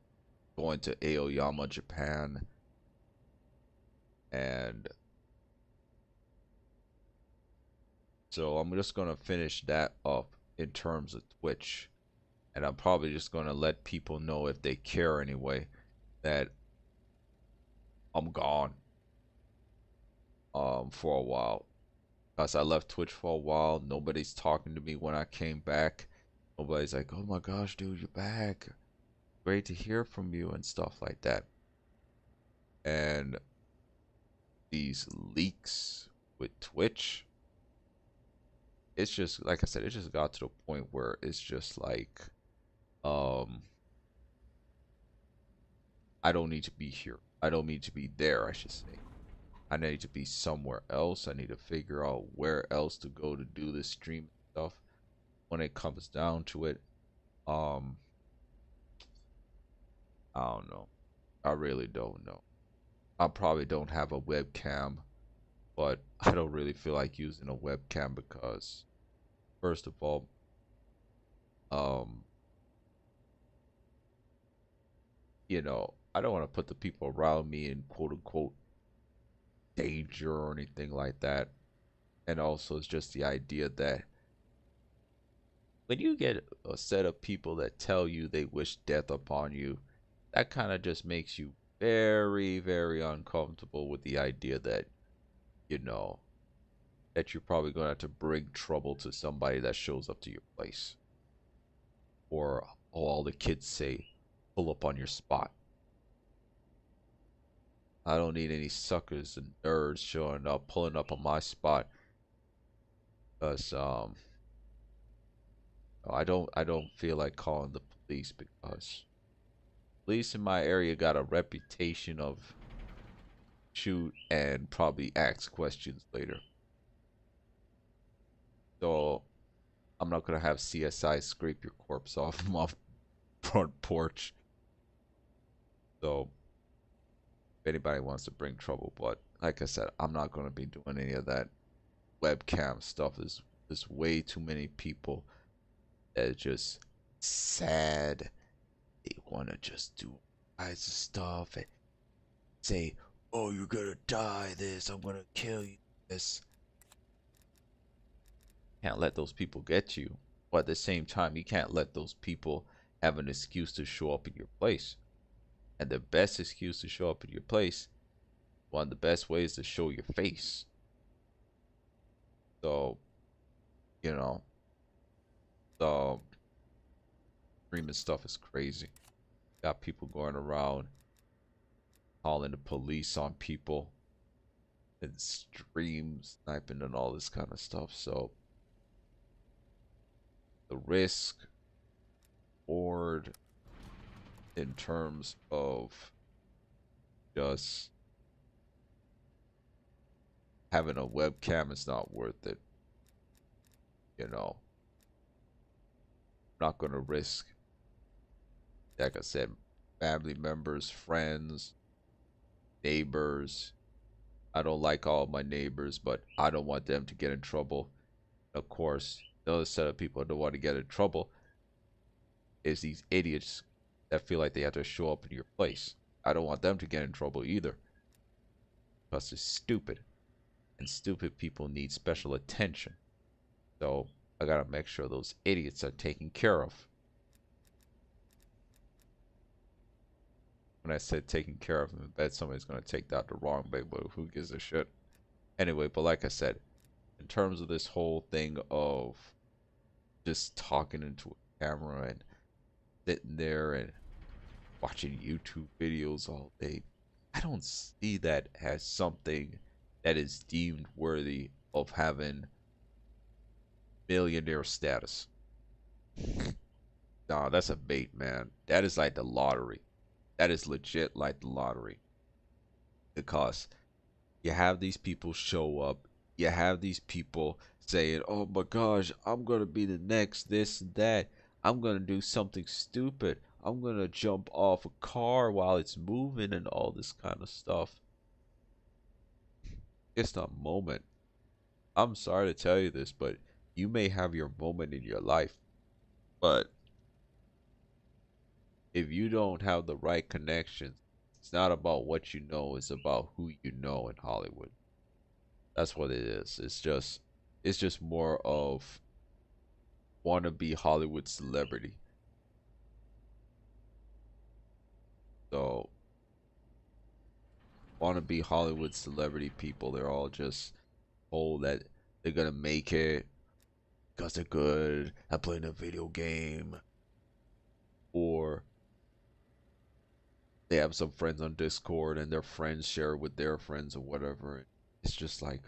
going to Aoyama, Japan, and so I'm just gonna finish that up in terms of Twitch. And I'm probably just gonna let people know if they care anyway that I'm gone for a while. Because I left Twitch for a while. Nobody's talking to me when I came back. Nobody's like, oh my gosh, dude, you're back. Great to hear from you and stuff like that. And these leaks with Twitch, it's just like I said, it just got to the point where it's just like, um, I don't need to be here. I don't need to be there, I should say. I need to be somewhere else. I need to figure out where else to go to do this stream stuff. When it comes down to it, um, I don't know. I really don't know. I probably don't have a webcam, but I don't really feel like using a webcam because, first of all, um, I don't want to put the people around me in quote unquote danger or anything like that. And also, it's just the idea that when you get a set of people that tell you they wish death upon you, that kind of just makes you very, very uncomfortable with the idea that, you know, that you're probably going to have to bring trouble to somebody that shows up to your place. Or all the kids say, pull up on your spot. I don't need any suckers and nerds showing up, pulling up on my spot. Because I don't feel like calling the police because police in my area got a reputation of shoot and probably ask questions later. So I'm not gonna have CSI scrape your corpse off my front porch. So if anybody wants to bring trouble, but like I said, I'm not gonna be doing any of that webcam stuff. There's way too many people that are just sad. They wanna just do all kinds of stuff and say, "Oh, you're gonna die. This, I'm gonna kill you." This can't let those people get you, but at the same time, you can't let those people have an excuse to show up in your place. And the best excuse to show up in your place, one of the best ways to show your face. So, you know, the streaming stuff is crazy. Got people going around calling the police on people and stream sniping and all this kind of stuff. So the risk or in terms of just having a webcam is not worth it. You know, I'm not gonna risk, like I said, family members, friends, neighbors. I don't like all my neighbors, but I don't want them to get in trouble. Of course, the other set of people that don't want to get in trouble is these idiots that feel like they have to show up in your place. I don't want them to get in trouble either because they're stupid, and stupid people need special attention. So I gotta make sure those idiots are taken care of. When I said taking care of them, I bet somebody's gonna take that the wrong way, but who gives a shit? Anyway, but like I said, in terms of this whole thing of just talking into a camera and sitting there and watching YouTube videos all day, I don't see that as something that is deemed worthy of having millionaire status. Nah, that's a bait, man. That is like the lottery. That is legit like the lottery. Because you have these people show up, you have these people saying, "Oh my gosh, I'm gonna be the next this and that. I'm gonna do something stupid. I'm gonna jump off a car while it's moving and all this kind of stuff." It's not moment. I'm sorry to tell you this, but you may have your moment in your life, but if you don't have the right connections, it's not about what you know, it's about who you know in Hollywood. That's what it is. It's just more of wannabe Hollywood celebrity. So wannabe Hollywood celebrity people, they're all just told that they're gonna make it because they're good at playing a video game, or they have some friends on Discord and their friends share it with their friends or whatever. It's just like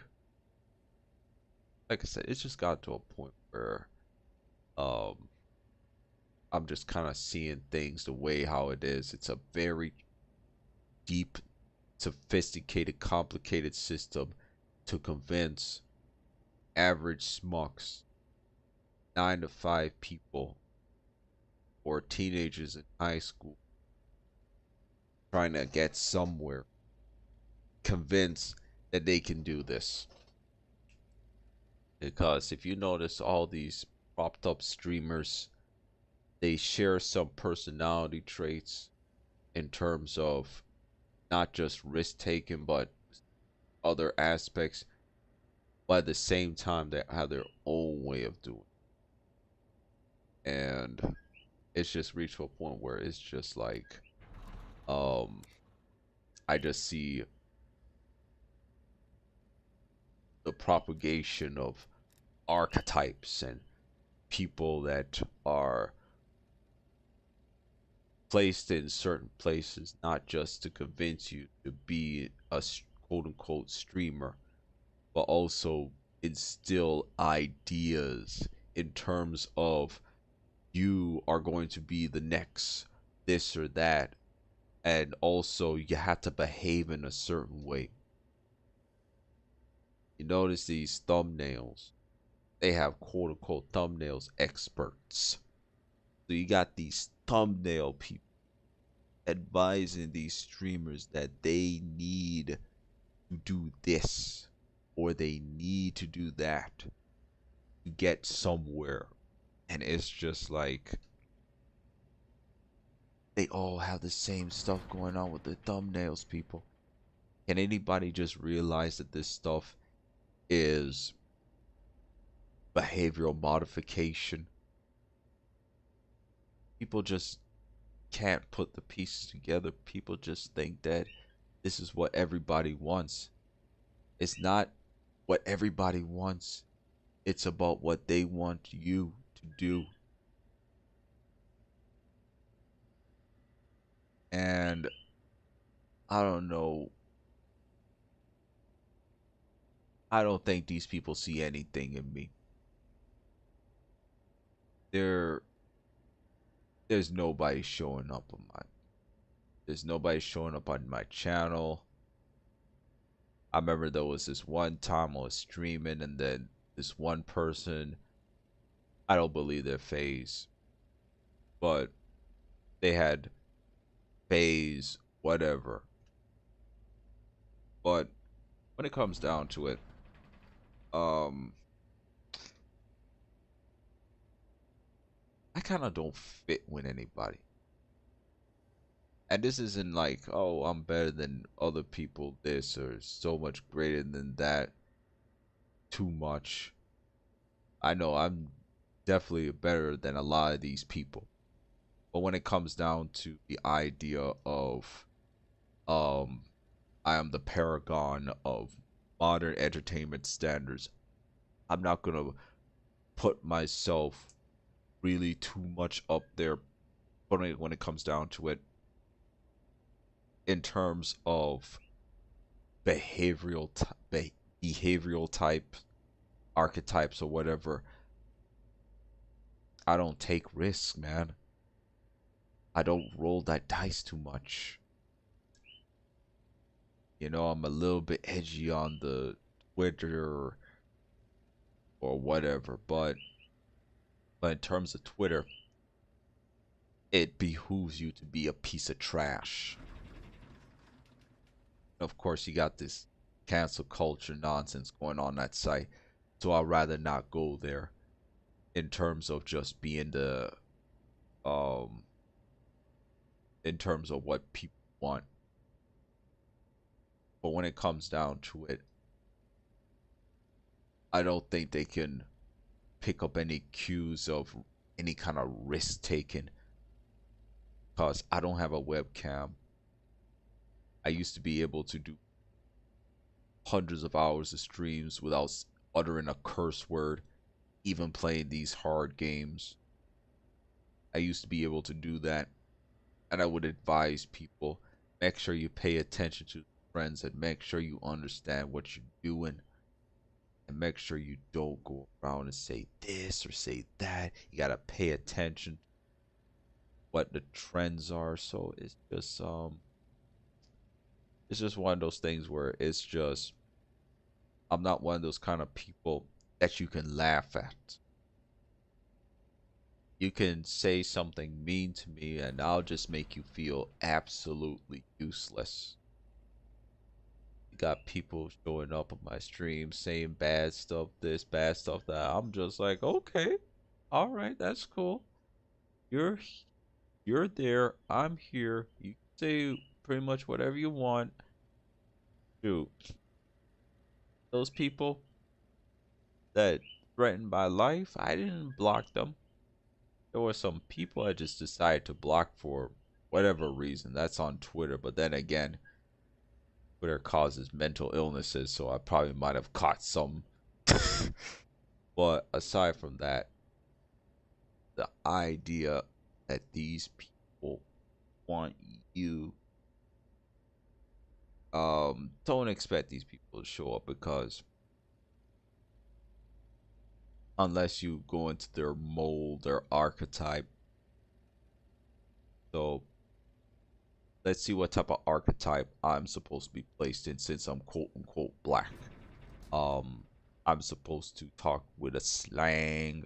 I said, it's just got to a point where um I'm just kind of seeing things the way how it is. It's a very deep, sophisticated, complicated system to convince average smucks, 9 to 5 people, or teenagers in high school trying to get somewhere, convince that they can do this. Because if you notice, all these propped up streamers, they share some personality traits in terms of not just risk taking, but other aspects. But at the same time, they have their own way of doing it. And it's just reached to a point where it's just like, um, I just see the propagation of archetypes and people that are placed in certain places, not just to convince you to be a quote unquote streamer, but also instill ideas in terms of you are going to be the next this or that. And also, you have to behave in a certain way. You notice these thumbnails, they have quote unquote thumbnails experts. So you got these thumbnail people advising these streamers that they need to do this or they need to do that to get somewhere. And it's just like they all have the same stuff going on with the thumbnails, people. Can anybody just realize that this stuff is behavioral modification? People just can't put the pieces together. People just think that this is what everybody wants. It's not what everybody wants. It's about what they want you to do. And I don't know. I don't think these people see anything in me. There, there's nobody showing up on my. There's nobody showing up on my channel. I remember there was this one time I was streaming, and then this one person. I don't believe their face, but they had phase whatever. But when it comes down to it, um, I kind of don't fit with anybody. And this isn't like, oh, I'm better than other people, this or so much greater than that, too much. I know I'm definitely better than a lot of these people. But when it comes down to the idea of, um, I am the paragon of modern entertainment standards, I'm not gonna put myself really too much up there. But when it comes down to it, in terms of behavioral type archetypes or whatever, I don't take risks, man. I don't roll that dice too much. You know, I'm a little bit edgy on the Twitter or whatever, but in terms of Twitter, it behooves you to be a piece of trash. Of course, you got this cancel culture nonsense going on that site, so I'd rather not go there in terms of just being the um in terms of what people want. But when it comes down to it, I don't think they can pick up any cues of any kind of risk taking because I don't have a webcam. I used to be able to do hundreds of hours of streams without uttering a curse word, even playing these hard games. I used to be able to do that, and I would advise people, make sure you pay attention to friends and make sure you understand what you're doing and make sure you don't go around and say this or say that. You got to pay attention to what the trends are. So it's just one of those things where it's just I'm not one of those kind of people that you can laugh at. You can say something mean to me and I'll just make you feel absolutely useless. got people showing up on my stream saying bad stuff, this, bad stuff that. I'm just like, okay, all right, that's cool. You're you're there. I'm here. You can say pretty much whatever you want. Shoot, those people that threatened my life, I didn't block them. There were some people I just decided to block for whatever reason. That's on Twitter, but then again, Twitter causes mental illnesses, so I probably might have caught some. But aside from that, the idea that these people want you, don't expect these people to show up, because unless you go into their mold, their archetype. So let's see what type of archetype I'm supposed to be placed in, since I'm quote unquote black. Um, I'm supposed to talk with a slang.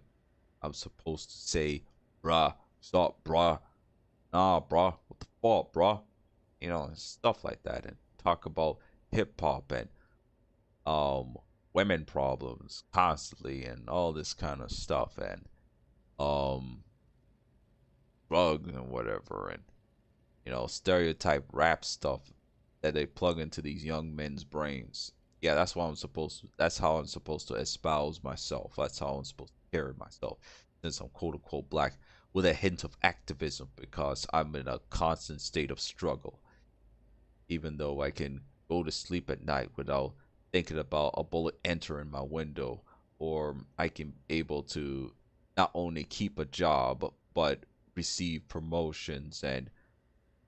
I'm supposed to say, bruh, stop, bruh, nah, bruh, what the fuck, bruh, you know, stuff like that, and talk about hip hop and um women problems constantly and all this kind of stuff, and um drugs and whatever, and stereotype rap stuff that they plug into these young men's brains. Yeah, that's what I'm supposed to. That's how I'm supposed to espouse myself. That's how I'm supposed to carry myself, since I'm quote unquote black, with a hint of activism, because I'm in a constant state of struggle. Even though I can go to sleep at night without thinking about a bullet entering my window, or I can able to not only keep a job but receive promotions and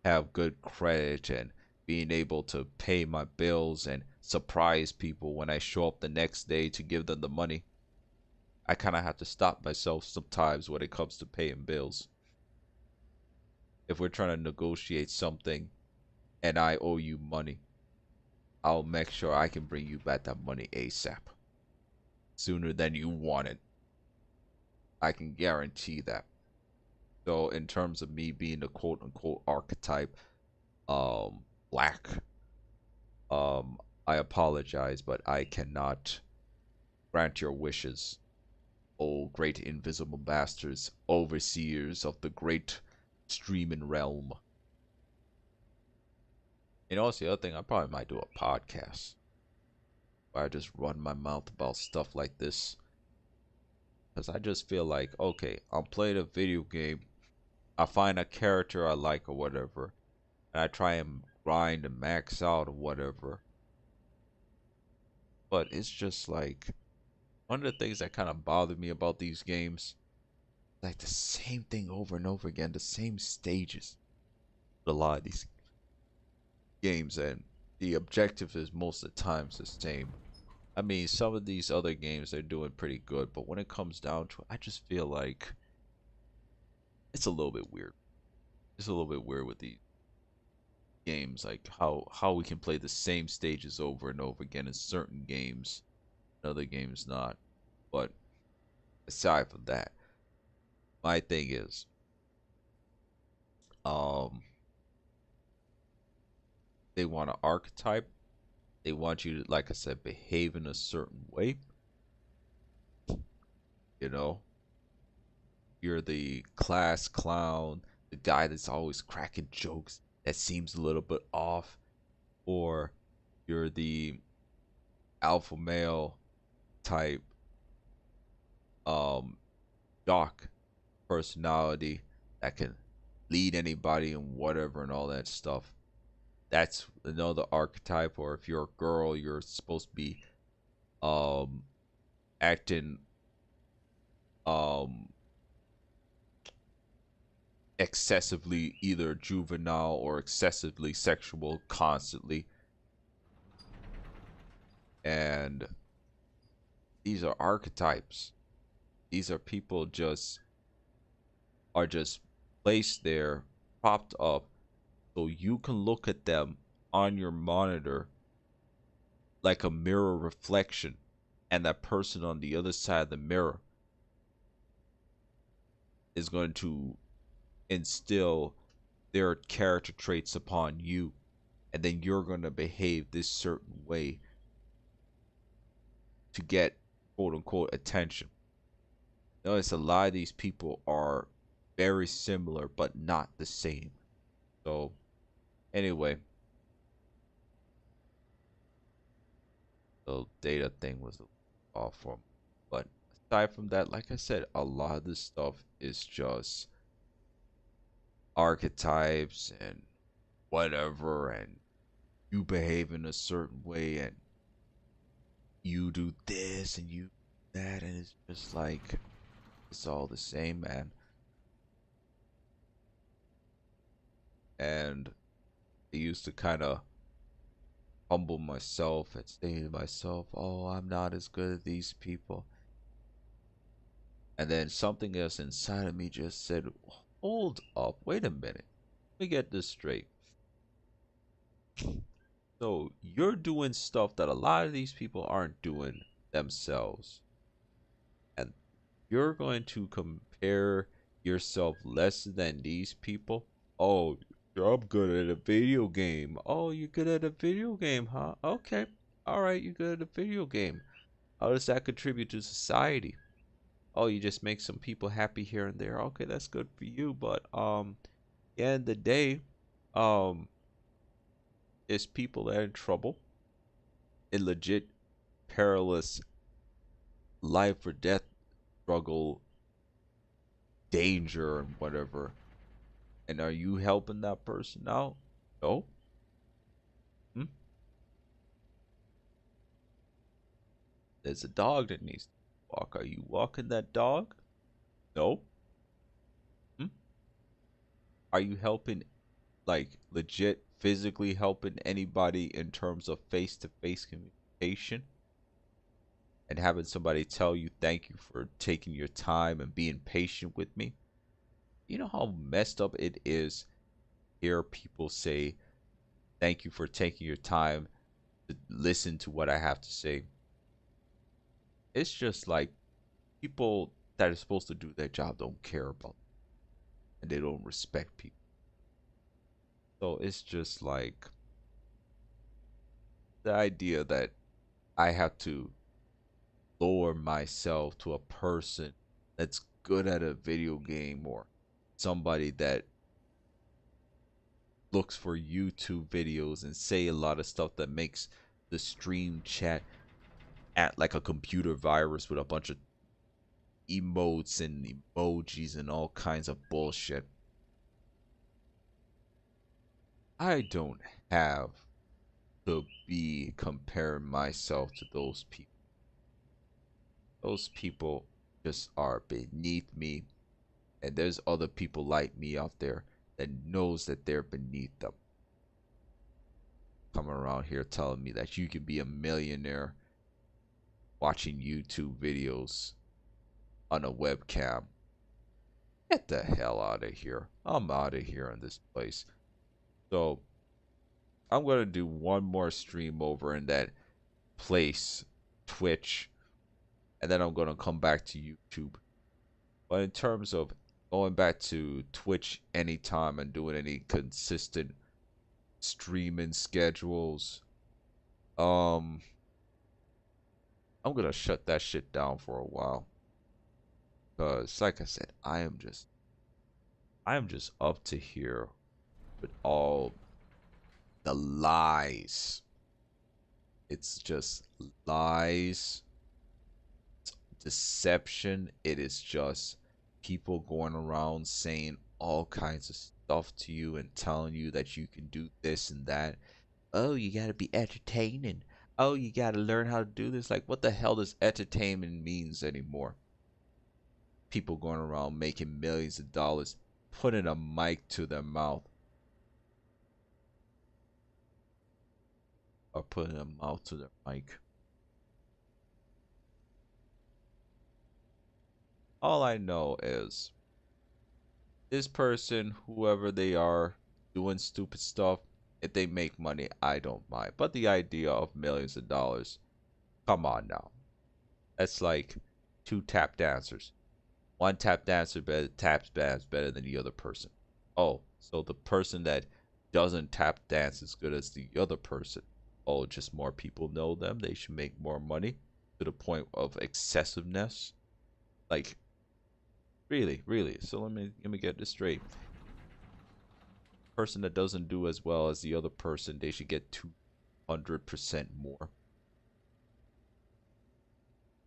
have good credit, and being able to pay my bills and surprise people when I show up the next day to give them the money. I kind of have to stop myself sometimes when it comes to paying bills. If we're trying to negotiate something and I owe you money, I'll make sure I can bring you back that money ASAP, sooner than you want it. I can guarantee that. So in terms of me being the quote unquote archetype, black, um, I apologize, but I cannot grant your wishes, O great invisible bastards, overseers of the great streaming realm. It's the other thing, I probably might do a podcast where I just run my mouth about stuff like this. Because I just feel like, okay, I'm playing a video game, I find a character I like or whatever, and I try and grind and max out or whatever. But it's just like, one of the things that kind of bothered me about these games, like the same thing over and over again, the same stages. A lot of these games, and the objective is most of the times the same. I mean, some of these other games they're doing pretty good, but when it comes down to it, I just feel like it's a little bit weird. It's a little bit weird with these games, like how we can play the same stages over and over again in certain games, and other games not. But aside from that, my thing is, um, they want an archetype. They want you to, like I said, behave in a certain way. You know, you're the class clown, the guy that's always cracking jokes that seems a little bit off, or you're the alpha male type, um, jock personality that can lead anybody and whatever and all that stuff. That's another archetype. Or if you're a girl, you're supposed to be um acting um excessively either juvenile or excessively sexual constantly. And these are archetypes. These are people just placed there, propped up, so you can look at them on your monitor like a mirror reflection, and that person on the other side of the mirror is going to instill their character traits upon you. and then you're going to behave this certain way to get quote unquote attention. Notice a lot of these people are very similar but not the same. So anyway, the data thing was off for me. But aside from that, like I said, a lot of this stuff is just archetypes and whatever, and you behave in a certain way, and you do this and you do that, and it's just like it's all the same, man. And I used to kind of humble myself and say to myself, "Oh, I'm not as good as these people." And then something else inside of me just said, "Hold up, wait a minute. Let me get this straight. So you're doing stuff that a lot of these people aren't doing themselves, and you're going to compare yourself less than these people? Oh, I'm good at a video game. Oh, you're good at a video game, huh? Okay. All right, you're good at a video game. How does that contribute to society? Oh, you just make some people happy here and there. Okay, that's good for you, but at the end of the day, um, it's people that are in trouble, in legit perilous life or death struggle, danger and whatever. And are you helping that person out? No. Hmm? There's a dog that needs to walk. Are you walking that dog? No. Hmm? Are you helping, like, legit physically helping anybody in terms of face-to-face communication and having somebody tell you thank you for taking your time and being patient with me? You know how messed up it is to hear people say thank you for taking your time to listen to what I have to say. It's just like people that are supposed to do their job don't care about it, and they don't respect people. So it's just like the idea that I have to lower myself to a person that's good at a video game, or somebody that looks for YouTube videos and say a lot of stuff that makes the stream chat act like a computer virus with a bunch of emotes and emojis and all kinds of bullshit. I don't have to be comparing myself to those people. Those people just are beneath me, and there's other people like me out there that knows that they're beneath them. Come around here telling me that you can be a millionaire watching YouTube videos on a webcam. Get the hell out of here. I'm out of here in this place. So I'm going to do one more stream over in that place, Twitch, and then I'm going to come back to YouTube. But in terms of going back to Twitch anytime and doing any consistent streaming schedules, um, I'm gonna shut that shit down for a while. Cause like I said, I am just up to here with all the lies. It's just lies, deception. It is just people going around saying all kinds of stuff to you and telling you that you can do this and that. Oh, you gotta be entertaining. Oh, you gotta learn how to do this. Like, what the hell does entertainment means anymore? People going around making millions of dollars, putting a mic to their mouth, or putting a mouth to their mic. All I know is this person, whoever they are, doing stupid stuff, if they make money, I don't mind. But the idea of millions of dollars, come on now. That's like two tap dancers. One tap dancer better taps dance better than the other person. Oh, so the person that doesn't tap dance as good as the other person. Oh, just more people know them. They should make more money to the point of excessiveness. Like, really, really. So let me get this straight. Person that doesn't do as well as the other person, they should get 200% more.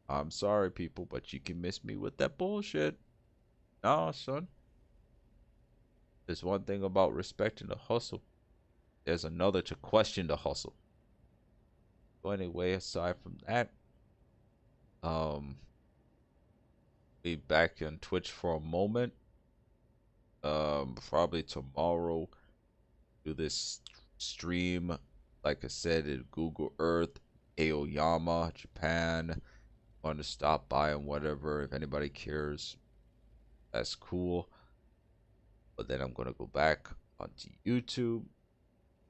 I'm sorry, people, but you can miss me with that bullshit. Nah, son. There's one thing about respecting the hustle. There's another to question the hustle. So anyway, aside from that, um, be back on Twitch for a moment. Probably tomorrow. Do this stream, like I said, in Google Earth, Aoyama, Japan. Want to stop by and whatever. If anybody cares, that's cool. But then I'm gonna go back onto YouTube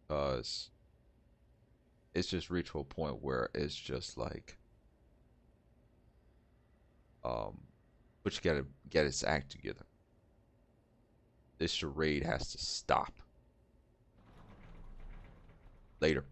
because it's just reached to a point where it's just like, um, but you gotta get its act together. This charade has to stop. Later.